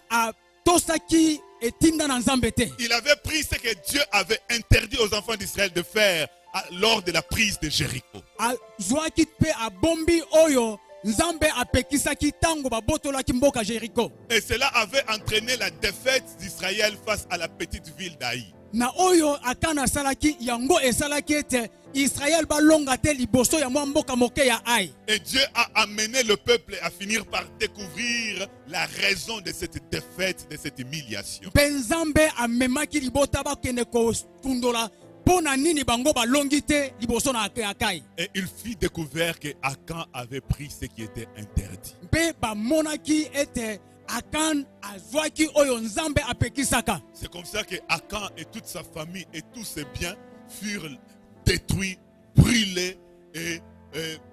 [SPEAKER 3] atosaki etinda na Nzambe te.
[SPEAKER 2] Il avait pris ce que Dieu avait interdit aux enfants d'Israël de faire lors de la prise de Jéricho.
[SPEAKER 3] Azwaki pe abombi oyo Nzambe apekisaki tango babotolaki mboka Jéricho.
[SPEAKER 2] Et cela avait entraîné la défaite d'Israël face à la petite ville d'Aï.
[SPEAKER 3] Na oyo Akan asalaki yango esalaki ete Israël balonga te liboso ya mboka moke ya Ai.
[SPEAKER 2] Et Dieu a amené le peuple à finir par découvrir la raison de cette défaite, de cette humiliation.
[SPEAKER 3] Pe Nzambe amemaki libota bakende kotundola pona nini bango balongi te liboso na Akai.
[SPEAKER 2] Et il fit découvert que Akan avait pris ce qui était interdit.
[SPEAKER 3] Mpe bamonaki ete Akan azwaki oyo Nzambe apekisaka.
[SPEAKER 2] C'est comme ça que Akan et toute sa famille et tous ses biens furent détruits, brûlés et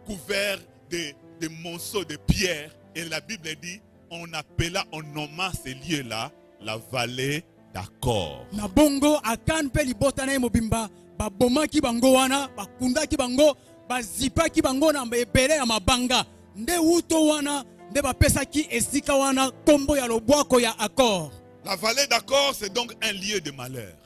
[SPEAKER 2] couverts de monceaux de pierres. Et la Bible dit, on nomma ces lieux-là la vallée d'Akor.
[SPEAKER 3] Na bongo Akan pe libota na mobimba babomaki bango wana, bakundaki bango, bazipaki bango na ebele ya mabanga. Nde wuto wana nde bapesaki esika wana kombo ya lobwako ya Akor.
[SPEAKER 2] La vallée d'Akor, c'est donc un lieu de malheur.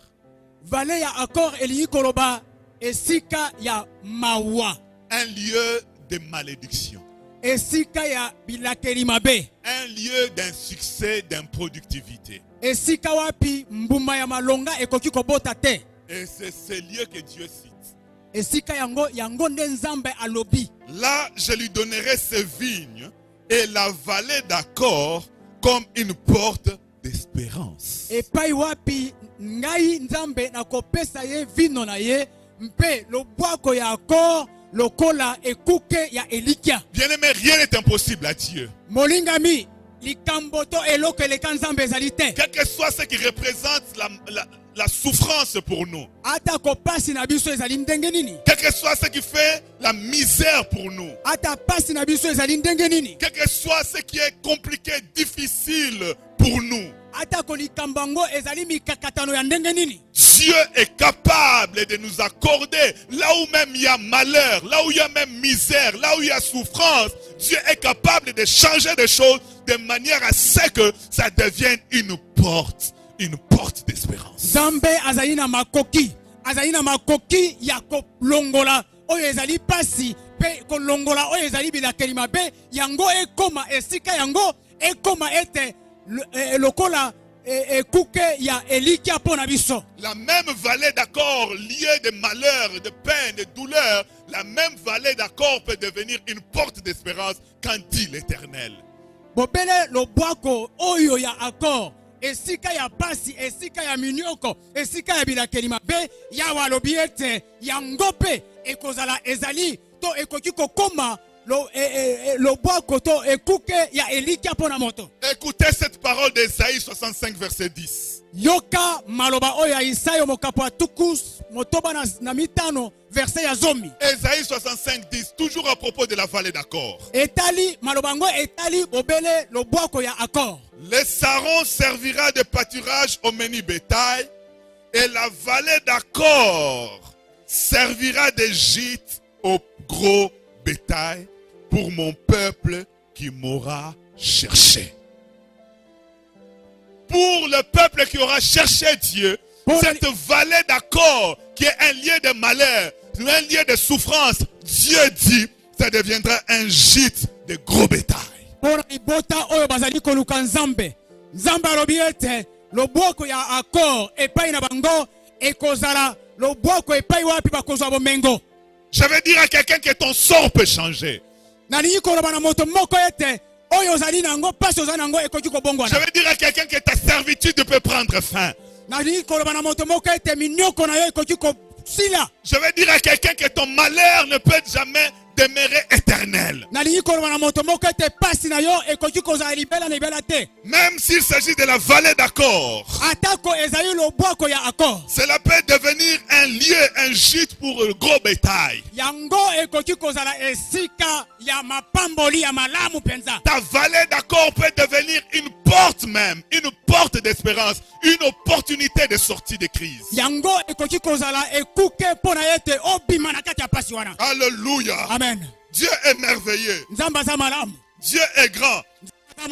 [SPEAKER 3] Vallée ya Akor eli koloba esika ya mawa.
[SPEAKER 2] Un lieu de malédiction.
[SPEAKER 3] Esika ya bilakeli mabe.
[SPEAKER 2] Un lieu d'insuccès, d'improductivité.
[SPEAKER 3] Esika wapi mbuma ya malonga ekoki kobota te.
[SPEAKER 2] Et c'est ce lieu que Dieu cite.
[SPEAKER 3] Esika yango nde Nzambe alobi.
[SPEAKER 2] Là, je lui donnerai ses vignes et la vallée d'Akor comme une porte d'espérance.
[SPEAKER 3] Epai wapi ngai Nzambe nakopesa ye vino na ye mpe lobwako ya Akor lokola ekuke ya Elikia.
[SPEAKER 2] Bien-aimé, rien n'est impossible à Dieu.
[SPEAKER 3] Molingami likamboto eloko eleka Nzambe ezali te.
[SPEAKER 2] Quel que soit ce qui représente la souffrance pour nous.
[SPEAKER 3] Ata kopasi na biso ezali ndenge nini?
[SPEAKER 2] Quel que soit ce qui fait la misère pour nous.
[SPEAKER 3] Ata pasi na biso ezali ndenge nini?
[SPEAKER 2] Quel que soit ce qui est compliqué, difficile pour nous.
[SPEAKER 3] Ata kolikambango ezali mikakatano ya ndenge nini?
[SPEAKER 2] Dieu est capable de nous accorder, là où même il y a malheur, là où il y a même misère, là où il y a souffrance, Dieu est capable de changer des choses de manière à ce que ça devienne une porte d'espérance.
[SPEAKER 3] Zambe azali na makoki ya kolongola oyo ezali pasi pe kolongola oyo ezali bilakeli mabe yango ekoma esika yango ekoma ete lokola ekuke ya Elikia pona biso.
[SPEAKER 2] La même vallée d'Akor, lieu de malheur, de peine, de douleur, la même vallée d'Akor peut devenir une porte d'espérance quand dit l'Éternel.
[SPEAKER 3] Bobele lobwako oyo ya Akor, esika ya pasi, esika ya minyoko, esika ya bilakeli mabe, ya walobi ete yango pe ekozala ezali to ekoki kokoma lobwako to ekuke ya Elikia pona moto.
[SPEAKER 2] Écoutez cette parole d'Ésaïe 65 verset 10.
[SPEAKER 3] Yoka maloba oya Isaio mokapo tukus motoba na mitano verset ya zomi.
[SPEAKER 2] Ésaïe 65 10, toujours à propos de la vallée d'Akor.
[SPEAKER 3] Etali malobango etali bobele lobwako ya Akor.
[SPEAKER 2] Le Saron servira de pâturage au menu bétail et la vallée d'Akor servira de gîte au gros bétail pour mon peuple qui m'aura cherché. Pour le peuple qui aura cherché Dieu, cette vallée d'Akor qui est un lieu de malheur, un lieu de souffrance, Dieu dit, ça deviendra un gîte de gros bétail.
[SPEAKER 3] Pour ibota oyo bazali koluka Nzambe. Nzambe alobi ete lobwako ya Akor epai na bango ekozala lobwako epai wapi bakozwa bomengo.
[SPEAKER 2] Je veux dire à quelqu'un que ton sort peut changer.
[SPEAKER 3] Je veux
[SPEAKER 2] dire à quelqu'un que ta servitude peut prendre fin. Je veux dire à quelqu'un que ton malheur ne peut jamais demeurer éternel. Même s'il s'agit de la vallée d'Akor, cela peut devenir un lieu, un gîte pour le gros bétail. Ta vallée d'Akor peut devenir une porte même, une porte d'espérance, une opportunité de sortie de crise. Alléluia.
[SPEAKER 3] Amen.
[SPEAKER 2] Dieu est merveilleux. Dieu est grand.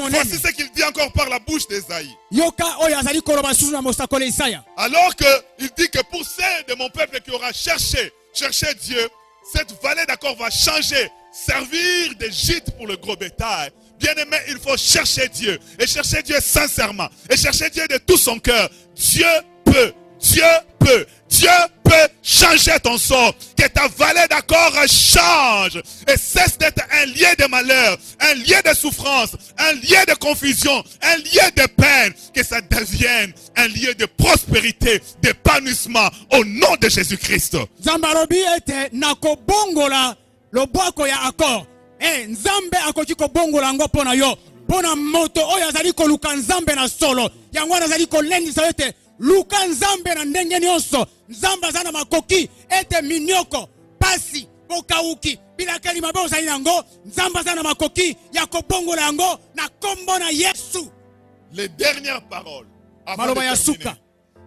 [SPEAKER 2] Voici ce qu'il dit encore par la bouche d'Ésaïe. Alors qu'il dit que pour ceux de mon peuple qui aura cherché Dieu, cette vallée d'Akor va changer, servir de gîte pour le gros bétail. Bien aimé, il faut chercher Dieu. Et chercher Dieu sincèrement. Et chercher Dieu de tout son cœur. Dieu peut Dieu peut changer ton sort. Que ta vallée d'accord change. Et cesse d'être un lieu de malheur, un lieu de souffrance, un lieu de confusion, un lieu de peine. Que ça devienne un lieu de prospérité, d'épanouissement au nom de Jésus-Christ.
[SPEAKER 3] Zambalobi ete nakobongola lobwako ya accord. Nzambe akoki kobongola ngo pona yo. Pona moto oyo azali koluka nzambe na solo. Yango azali kolendisa ete luka nzambe na ndenge nyonso. Nzambe azana makoki ete minyoko pasi bokauki bilakeli mabe ozali nango. Nzambe azana makoki ya kobongola yango na kombo na Yesu.
[SPEAKER 2] Les dernières paroles avant
[SPEAKER 3] Maloba
[SPEAKER 2] de
[SPEAKER 3] ya
[SPEAKER 2] terminer.
[SPEAKER 3] suka.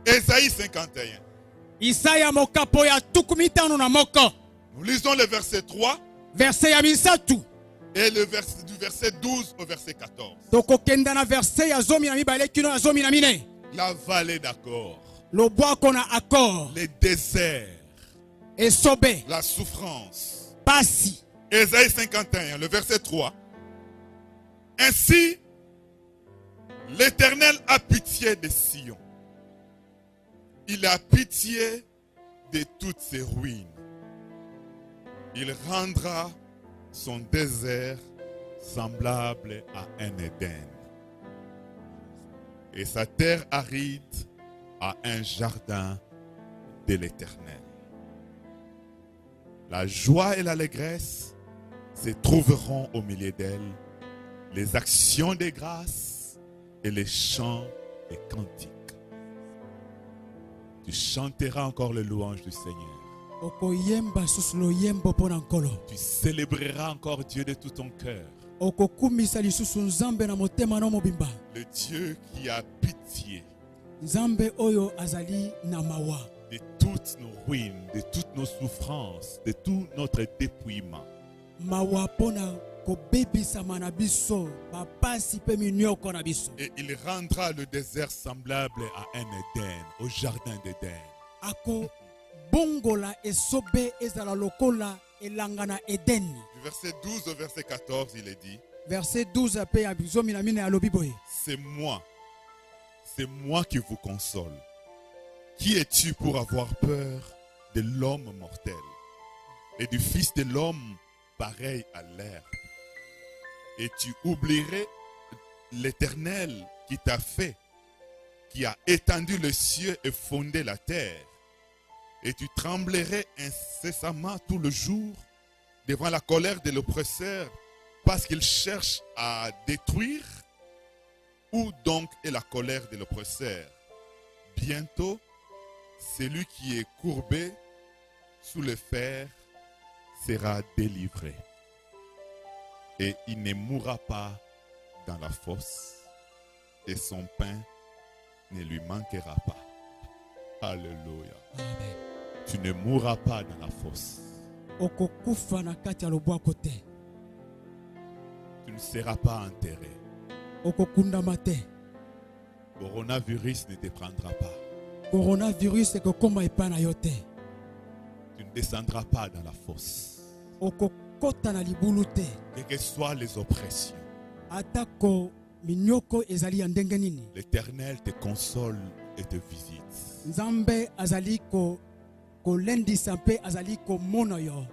[SPEAKER 2] Ésaïe 51.
[SPEAKER 3] Isaya mokapo ya tukumitano na moko.
[SPEAKER 2] Nous lisons le verset 3
[SPEAKER 3] Verset ya misatu.
[SPEAKER 2] et le verset, du verset 12 au verset 14.
[SPEAKER 3] Toko kenda na verset ya zomi na mibale kino na zomi na mine.
[SPEAKER 2] La vallée d'accord,
[SPEAKER 3] Lobwako na accord.
[SPEAKER 2] les déserts,
[SPEAKER 3] Esobe.
[SPEAKER 2] la souffrance.
[SPEAKER 3] Pasi.
[SPEAKER 2] Ésaïe 51, le verset 3. Ainsi, l'Éternel a pitié de Sion. Il a pitié de toutes ses ruines. Il rendra son désert semblable à un Éden et sa terre aride à un jardin de l'Éternel. La joie et l'allégresse se trouveront au milieu d'elle, les actions de grâce et les chants et cantiques. Tu chanteras encore les louanges du Seigneur.
[SPEAKER 3] Okoyemba susulo yembo pona nkolo.
[SPEAKER 2] Tu célébreras encore Dieu de tout ton cœur.
[SPEAKER 3] Okokumisa lisusu nzambe na motema na mobimba.
[SPEAKER 2] Le Dieu qui a pitié
[SPEAKER 3] Nzambe oyo azali na mawa.
[SPEAKER 2] de toutes nos ruines, de toutes nos souffrances, de tout notre dépouillement.
[SPEAKER 3] Mawa pona kobebisa na biso bapasi pe minyoko na biso.
[SPEAKER 2] Et il rendra le désert semblable à un Éden, au jardin d'Éden.
[SPEAKER 3] Ako bongola esobe ezala lokola elangana Eden.
[SPEAKER 2] Du verset 12 au verset 14, il est dit,
[SPEAKER 3] Verset 12 pe ya bizomi na mine alobi boye.
[SPEAKER 2] c'est moi qui vous console. Qui es-tu pour avoir peur de l'homme mortel et du fils de l'homme pareil à l'herbe? Et tu oublierais l'Éternel qui t'a fait, qui a étendu le ciel et fondé la terre. Et tu tremblerais incessamment tout le jour devant la colère de l'oppresseur parce qu'il cherche à détruire. Où donc est la colère de l'oppresseur? Bientôt, celui qui est courbé sous le fer sera délivré. Et il ne mourra pas dans la fosse, et son pain ne lui manquera pas. Alléluia.
[SPEAKER 3] Amen.
[SPEAKER 2] Tu ne mourras pas dans la fosse.
[SPEAKER 3] Okokufa na kati ya lobwako te.
[SPEAKER 2] Tu ne seras pas enterré.
[SPEAKER 3] Okokundama te.
[SPEAKER 2] Coronavirus ne te prendra pas.
[SPEAKER 3] Coronavirus ekokoma epai na yo te.
[SPEAKER 2] Tu ne descendras pas dans la fosse.
[SPEAKER 3] Okokota na libulu te.
[SPEAKER 2] Quelles que soient les oppressions,
[SPEAKER 3] Atako minyoko ezali ya ndenge nini.
[SPEAKER 2] l'Éternel te console et te visite.
[SPEAKER 3] Nzambe azali kolendisa mpe azali komona yo.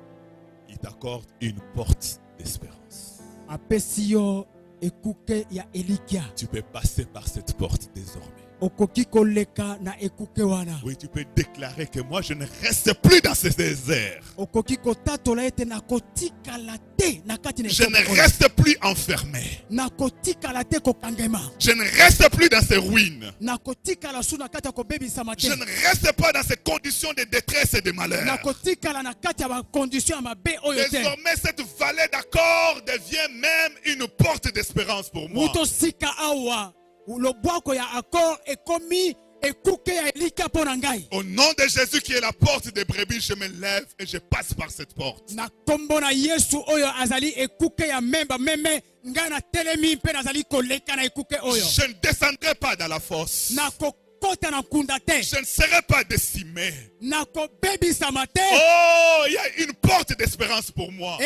[SPEAKER 2] Il t'accorde une porte d'espérance.
[SPEAKER 3] Apesi yo ekuke ya elikia.
[SPEAKER 2] Tu peux passer par cette porte désormais.
[SPEAKER 3] Okoki koleka na ekuke wana.
[SPEAKER 2] Oui, tu peux déclarer que moi je ne reste plus dans ce désert.
[SPEAKER 3] Okoki kotatola ete nakotikala te na kati na
[SPEAKER 2] Je ne
[SPEAKER 3] esobe oyo.
[SPEAKER 2] reste plus enfermé.
[SPEAKER 3] Nakotikala te kokangema.
[SPEAKER 2] Je ne reste plus dans ces ruines.
[SPEAKER 3] Nakotikala su na kati ya kobebisama te.
[SPEAKER 2] Je ne reste pas dans ces conditions de détresse et de malheur.
[SPEAKER 3] Nakotikala na kati ya bakondition ya mabe oyo te.
[SPEAKER 2] Désormais, cette vallée d'accord devient même une porte d'espérance pour moi.
[SPEAKER 3] Muto sika awa lobwako ya accord ekomi ekuke ya elika mpo na ngai.
[SPEAKER 2] Au nom de Jésus qui est la porte des brebis, je me lève et je passe par cette porte.
[SPEAKER 3] Na kombo na Yesu oyo azali ekuke ya memba meme ngai na telemi mpe nazali koleka na ekuke oyo.
[SPEAKER 2] Je ne descendrai pas dans la fosse.
[SPEAKER 3] Nakokota na nkunda te.
[SPEAKER 2] Je ne serai pas décimé.
[SPEAKER 3] Nakobebisama te.
[SPEAKER 2] Oh, il y a une porte d'espérance pour moi.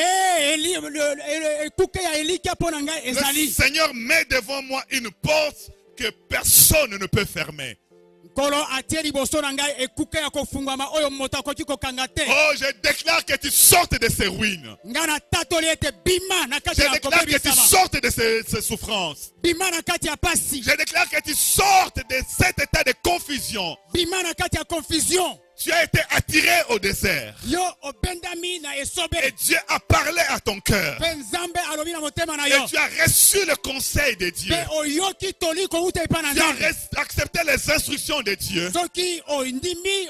[SPEAKER 3] Ekuke ya elika mpo na ngai
[SPEAKER 2] Le
[SPEAKER 3] ezali.
[SPEAKER 2] Seigneur met devant moi une porte que personne ne peut fermer.
[SPEAKER 3] Nkolo atie liboso na ngai ekuke ya kofungwama oyo moto akoki kokanga te.
[SPEAKER 2] Oh, je déclare que tu sortes de ces ruines.
[SPEAKER 3] Nga na tatoli ete bima na kati
[SPEAKER 2] Je
[SPEAKER 3] ya
[SPEAKER 2] déclare que tu
[SPEAKER 3] kobebisama.
[SPEAKER 2] sortes de ces souffrances.
[SPEAKER 3] Bima na kati ya pasi.
[SPEAKER 2] Je déclare que tu sortes de cet état de confusion.
[SPEAKER 3] Bima na kati ya confusion.
[SPEAKER 2] Tu as été attiré au désert.
[SPEAKER 3] Yo obendami na esobe.
[SPEAKER 2] Et Dieu a parlé à ton cœur.
[SPEAKER 3] Pe nzambe alobi na motema na
[SPEAKER 2] Et
[SPEAKER 3] yo.
[SPEAKER 2] tu as reçu le conseil de Dieu.
[SPEAKER 3] Pe oyoki toli ko uta epa na
[SPEAKER 2] Tu as
[SPEAKER 3] nzambe.
[SPEAKER 2] accepté les instructions de Dieu.
[SPEAKER 3] Soki ondimi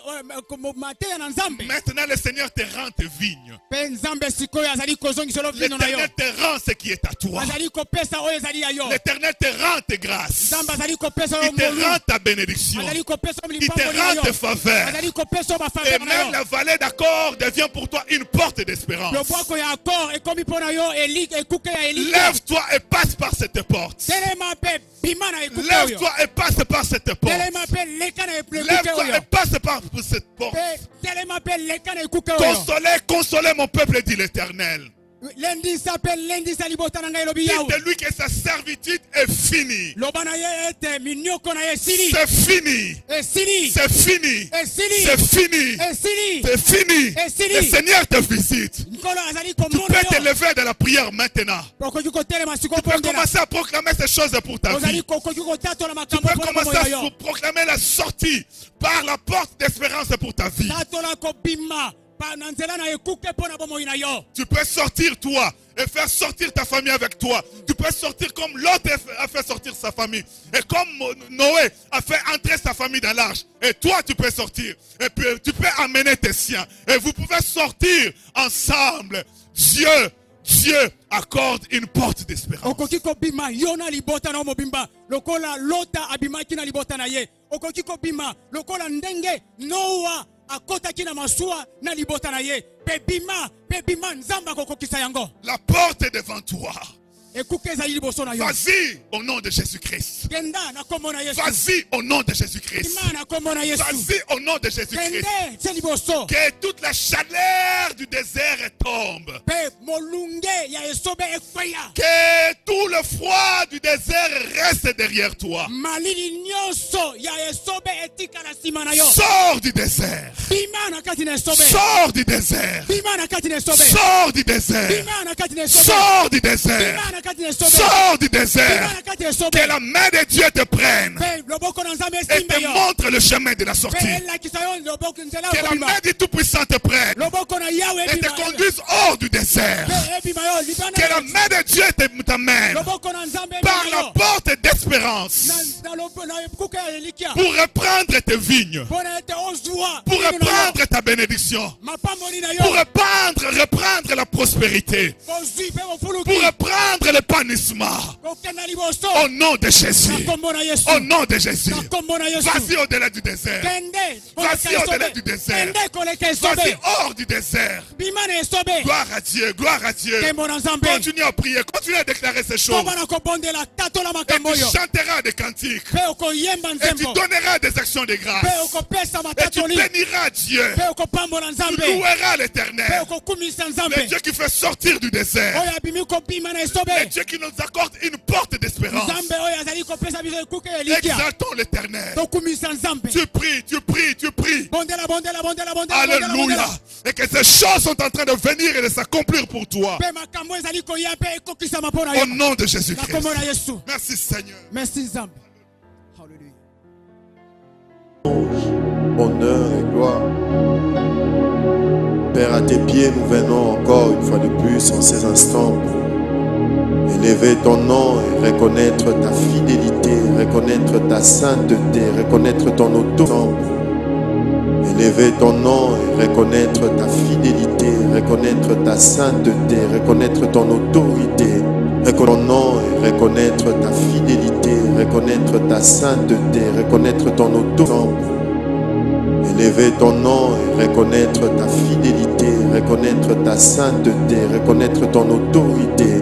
[SPEAKER 3] mateya na nzambe.
[SPEAKER 2] Maintenant, le Seigneur te rend tes vignes.
[SPEAKER 3] Pe nzambe sikoyo azali kozongiselo vino na yo.
[SPEAKER 2] L'Éternel te rend ce qui est à toi.
[SPEAKER 3] Azali kopesa oyo ezali ya yo.
[SPEAKER 2] L'Éternel te rend tes grâces.
[SPEAKER 3] Nzambe azali kopesa oyo
[SPEAKER 2] Il te
[SPEAKER 3] molu.
[SPEAKER 2] rend ta bénédiction.
[SPEAKER 3] Azali kopesa
[SPEAKER 2] Il te
[SPEAKER 3] lipango na
[SPEAKER 2] rend
[SPEAKER 3] yo.
[SPEAKER 2] tes faveurs.
[SPEAKER 3] Azali kopesa
[SPEAKER 2] Et
[SPEAKER 3] bafaveur na
[SPEAKER 2] même
[SPEAKER 3] yo.
[SPEAKER 2] la vallée d'accord devient pour toi une porte d'espérance.
[SPEAKER 3] Loboko ya accord ekomi pona yo ekuke ya elika.
[SPEAKER 2] Lève-toi et passe par cette porte.
[SPEAKER 3] Telema pe bima na ekuke oyo.
[SPEAKER 2] Lève-toi et passe par cette porte.
[SPEAKER 3] Telema pe leka na ekuke
[SPEAKER 2] Lève-toi
[SPEAKER 3] oyo.
[SPEAKER 2] et passe par cette porte.
[SPEAKER 3] Pe telema pe leka na ekuke oyo.
[SPEAKER 2] Consolez mon peuple, dit l'Éternel.
[SPEAKER 3] Lendi sa pe lendi sa libota na ngai lobi yawo.
[SPEAKER 2] Dites-lui que sa servitude est finie.
[SPEAKER 3] Loba na ye ete minyoko na ye sili.
[SPEAKER 2] C'est fini.
[SPEAKER 3] Esili.
[SPEAKER 2] C'est fini.
[SPEAKER 3] Esili.
[SPEAKER 2] C'est fini.
[SPEAKER 3] Esili.
[SPEAKER 2] C'est fini.
[SPEAKER 3] Esili.
[SPEAKER 2] Le Seigneur te visite.
[SPEAKER 3] Nkolo azali
[SPEAKER 2] Tu
[SPEAKER 3] komona
[SPEAKER 2] peux te
[SPEAKER 3] yo.
[SPEAKER 2] lever de la prière maintenant.
[SPEAKER 3] Okoki kotelema siko
[SPEAKER 2] Tu peux
[SPEAKER 3] pondela.
[SPEAKER 2] commencer à proclamer ces choses pour ta
[SPEAKER 3] Ozali
[SPEAKER 2] vie.
[SPEAKER 3] kokoki kotatola
[SPEAKER 2] Tu
[SPEAKER 3] makambo
[SPEAKER 2] peux
[SPEAKER 3] pona
[SPEAKER 2] commencer
[SPEAKER 3] bomo yo.
[SPEAKER 2] à proclamer la sortie par la porte d'espérance pour ta vie.
[SPEAKER 3] Tatola ko bima. Pa na nzela na ekuke pona bomo na yo.
[SPEAKER 2] Tu peux sortir toi et faire sortir ta famille avec toi. Tu peux sortir comme Lot a fait sortir sa famille. Et comme Noé a fait entrer sa famille dans l'arche. Et toi tu peux sortir. Et puis tu peux amener tes siens. Et vous pouvez sortir ensemble. Dieu accorde une porte d'espérance.
[SPEAKER 3] Okoki ko bima yona libota na mobimba. Lokola lota abimaki na libota na ye. Okoki ko bima lokola ndenge Noah akotaki na masuwa na libota na ye. Pe bima nzamba kokokisa yango.
[SPEAKER 2] La porte est devant toi.
[SPEAKER 3] Ekuke ezali liboso na yo.
[SPEAKER 2] Vas-y au nom de Jésus-Christ.
[SPEAKER 3] Kenda na kombo na Yesu.
[SPEAKER 2] Vas-y au nom de Jésus-Christ.
[SPEAKER 3] Bima na kombo na Yesu.
[SPEAKER 2] Vas-y au nom de Jésus-Christ.
[SPEAKER 3] Kende c'est liboso.
[SPEAKER 2] Que toute la chaleur du désert tombe.
[SPEAKER 3] Pe molunge ya esobe ekweya.
[SPEAKER 2] Que tout le froid du désert reste derrière toi.
[SPEAKER 3] Malili nyonso ya esobe etika na sima na yo.
[SPEAKER 2] Sors du désert.
[SPEAKER 3] Bima na kati na esobe.
[SPEAKER 2] Sors du désert.
[SPEAKER 3] Bima na kati na esobe.
[SPEAKER 2] Sors du désert.
[SPEAKER 3] Bima na kati na esobe.
[SPEAKER 2] Sors du désert.
[SPEAKER 3] Bima na kati na esobe.
[SPEAKER 2] Sors du
[SPEAKER 3] Bima
[SPEAKER 2] désert.
[SPEAKER 3] na kati na esobe.
[SPEAKER 2] Que la main de Dieu te prenne
[SPEAKER 3] Pe loboko na nzambe
[SPEAKER 2] et
[SPEAKER 3] esimbe
[SPEAKER 2] te
[SPEAKER 3] yo.
[SPEAKER 2] montre le chemin de la
[SPEAKER 3] Pe
[SPEAKER 2] sortie.
[SPEAKER 3] elakisa yo loboko nzela
[SPEAKER 2] Que la
[SPEAKER 3] kobima.
[SPEAKER 2] main du Tout-Puissant te prenne
[SPEAKER 3] Loboko na Yawe
[SPEAKER 2] et te
[SPEAKER 3] ebima.
[SPEAKER 2] conduise hors du désert.
[SPEAKER 3] Pe ebima yo libana.
[SPEAKER 2] Que la main de Dieu t'amène
[SPEAKER 3] Loboko na nzambe
[SPEAKER 2] par
[SPEAKER 3] ebima
[SPEAKER 2] la
[SPEAKER 3] yo.
[SPEAKER 2] porte d'espérance
[SPEAKER 3] Na ekuke ya elikia.
[SPEAKER 2] pour reprendre tes vignes,
[SPEAKER 3] Pona ete ozwa.
[SPEAKER 2] pour reprendre ta bénédiction,
[SPEAKER 3] mapamboli na
[SPEAKER 2] pour
[SPEAKER 3] yo.
[SPEAKER 2] reprendre la prospérité,
[SPEAKER 3] Ozwi pe ofuluki.
[SPEAKER 2] pour reprendre l'épanouissement.
[SPEAKER 3] Kokenda liboso.
[SPEAKER 2] Au nom de Jésus.
[SPEAKER 3] Na kombo na Yesu.
[SPEAKER 2] Au nom de Jésus.
[SPEAKER 3] Na kombo na Yesu.
[SPEAKER 2] Vas-y au-delà du désert.
[SPEAKER 3] Kende.
[SPEAKER 2] Vas-y au-delà du désert.
[SPEAKER 3] Kende koleka
[SPEAKER 2] Vas-y
[SPEAKER 3] esobe.
[SPEAKER 2] hors du désert.
[SPEAKER 3] Bima na esobe.
[SPEAKER 2] Gloire à Dieu, gloire à Dieu.
[SPEAKER 3] Kembo na nzambe.
[SPEAKER 2] Continue à prier, continue à déclarer ces choses.
[SPEAKER 3] Toba na kobondela tatola
[SPEAKER 2] Et
[SPEAKER 3] makambo
[SPEAKER 2] tu
[SPEAKER 3] yo.
[SPEAKER 2] chanteras des cantiques.
[SPEAKER 3] Pe okoyemba
[SPEAKER 2] Et tu
[SPEAKER 3] nzembo.
[SPEAKER 2] donneras des actions de grâce.
[SPEAKER 3] Pe okopesa
[SPEAKER 2] Et tu
[SPEAKER 3] matatoli.
[SPEAKER 2] béniras Dieu.
[SPEAKER 3] Pe okopambola
[SPEAKER 2] Tu
[SPEAKER 3] nzambe.
[SPEAKER 2] loueras
[SPEAKER 3] Pe
[SPEAKER 2] l'Éternel.
[SPEAKER 3] okokumisa
[SPEAKER 2] Le
[SPEAKER 3] nzambe.
[SPEAKER 2] Dieu qui fait sortir du désert.
[SPEAKER 3] Oyo abimi kobima na esobe.
[SPEAKER 2] Le Dieu qui nous accorde une porte d'espérance.
[SPEAKER 3] Nzambe oyo azali kopesa biso ekuke ya elikia.
[SPEAKER 2] Exaltons l'Éternel.
[SPEAKER 3] Tokumisa nzambe.
[SPEAKER 2] Tu pries, tu pries, tu pries.
[SPEAKER 3] Bondela.
[SPEAKER 2] Alléluia. Et que ces choses sont en train de venir et de s'accomplir pour toi.
[SPEAKER 3] Pe makambo ezali koya pe ekokisama mpona yo.
[SPEAKER 2] Au nom de
[SPEAKER 3] Na
[SPEAKER 2] Jésus-Christ.
[SPEAKER 3] kombo na Yesu.
[SPEAKER 2] Merci Seigneur.
[SPEAKER 3] Merci nzambe. Hallelujah.
[SPEAKER 4] Honneur et gloire. Père, à tes pieds, nous venons encore une fois de plus en ces instants pour élever ton nom et reconnaître ta fidélité, reconnaître ta sainteté, reconnaître ton autorité. Élever ton nom et reconnaître ta fidélité, reconnaître ta sainteté, reconnaître ton autorité. Reconnaître ton nom et reconnaître ta fidélité, reconnaître ta sainteté, reconnaître ton autorité. Élever ton nom et reconnaître ta fidélité, reconnaître ta sainteté, reconnaître ton autorité.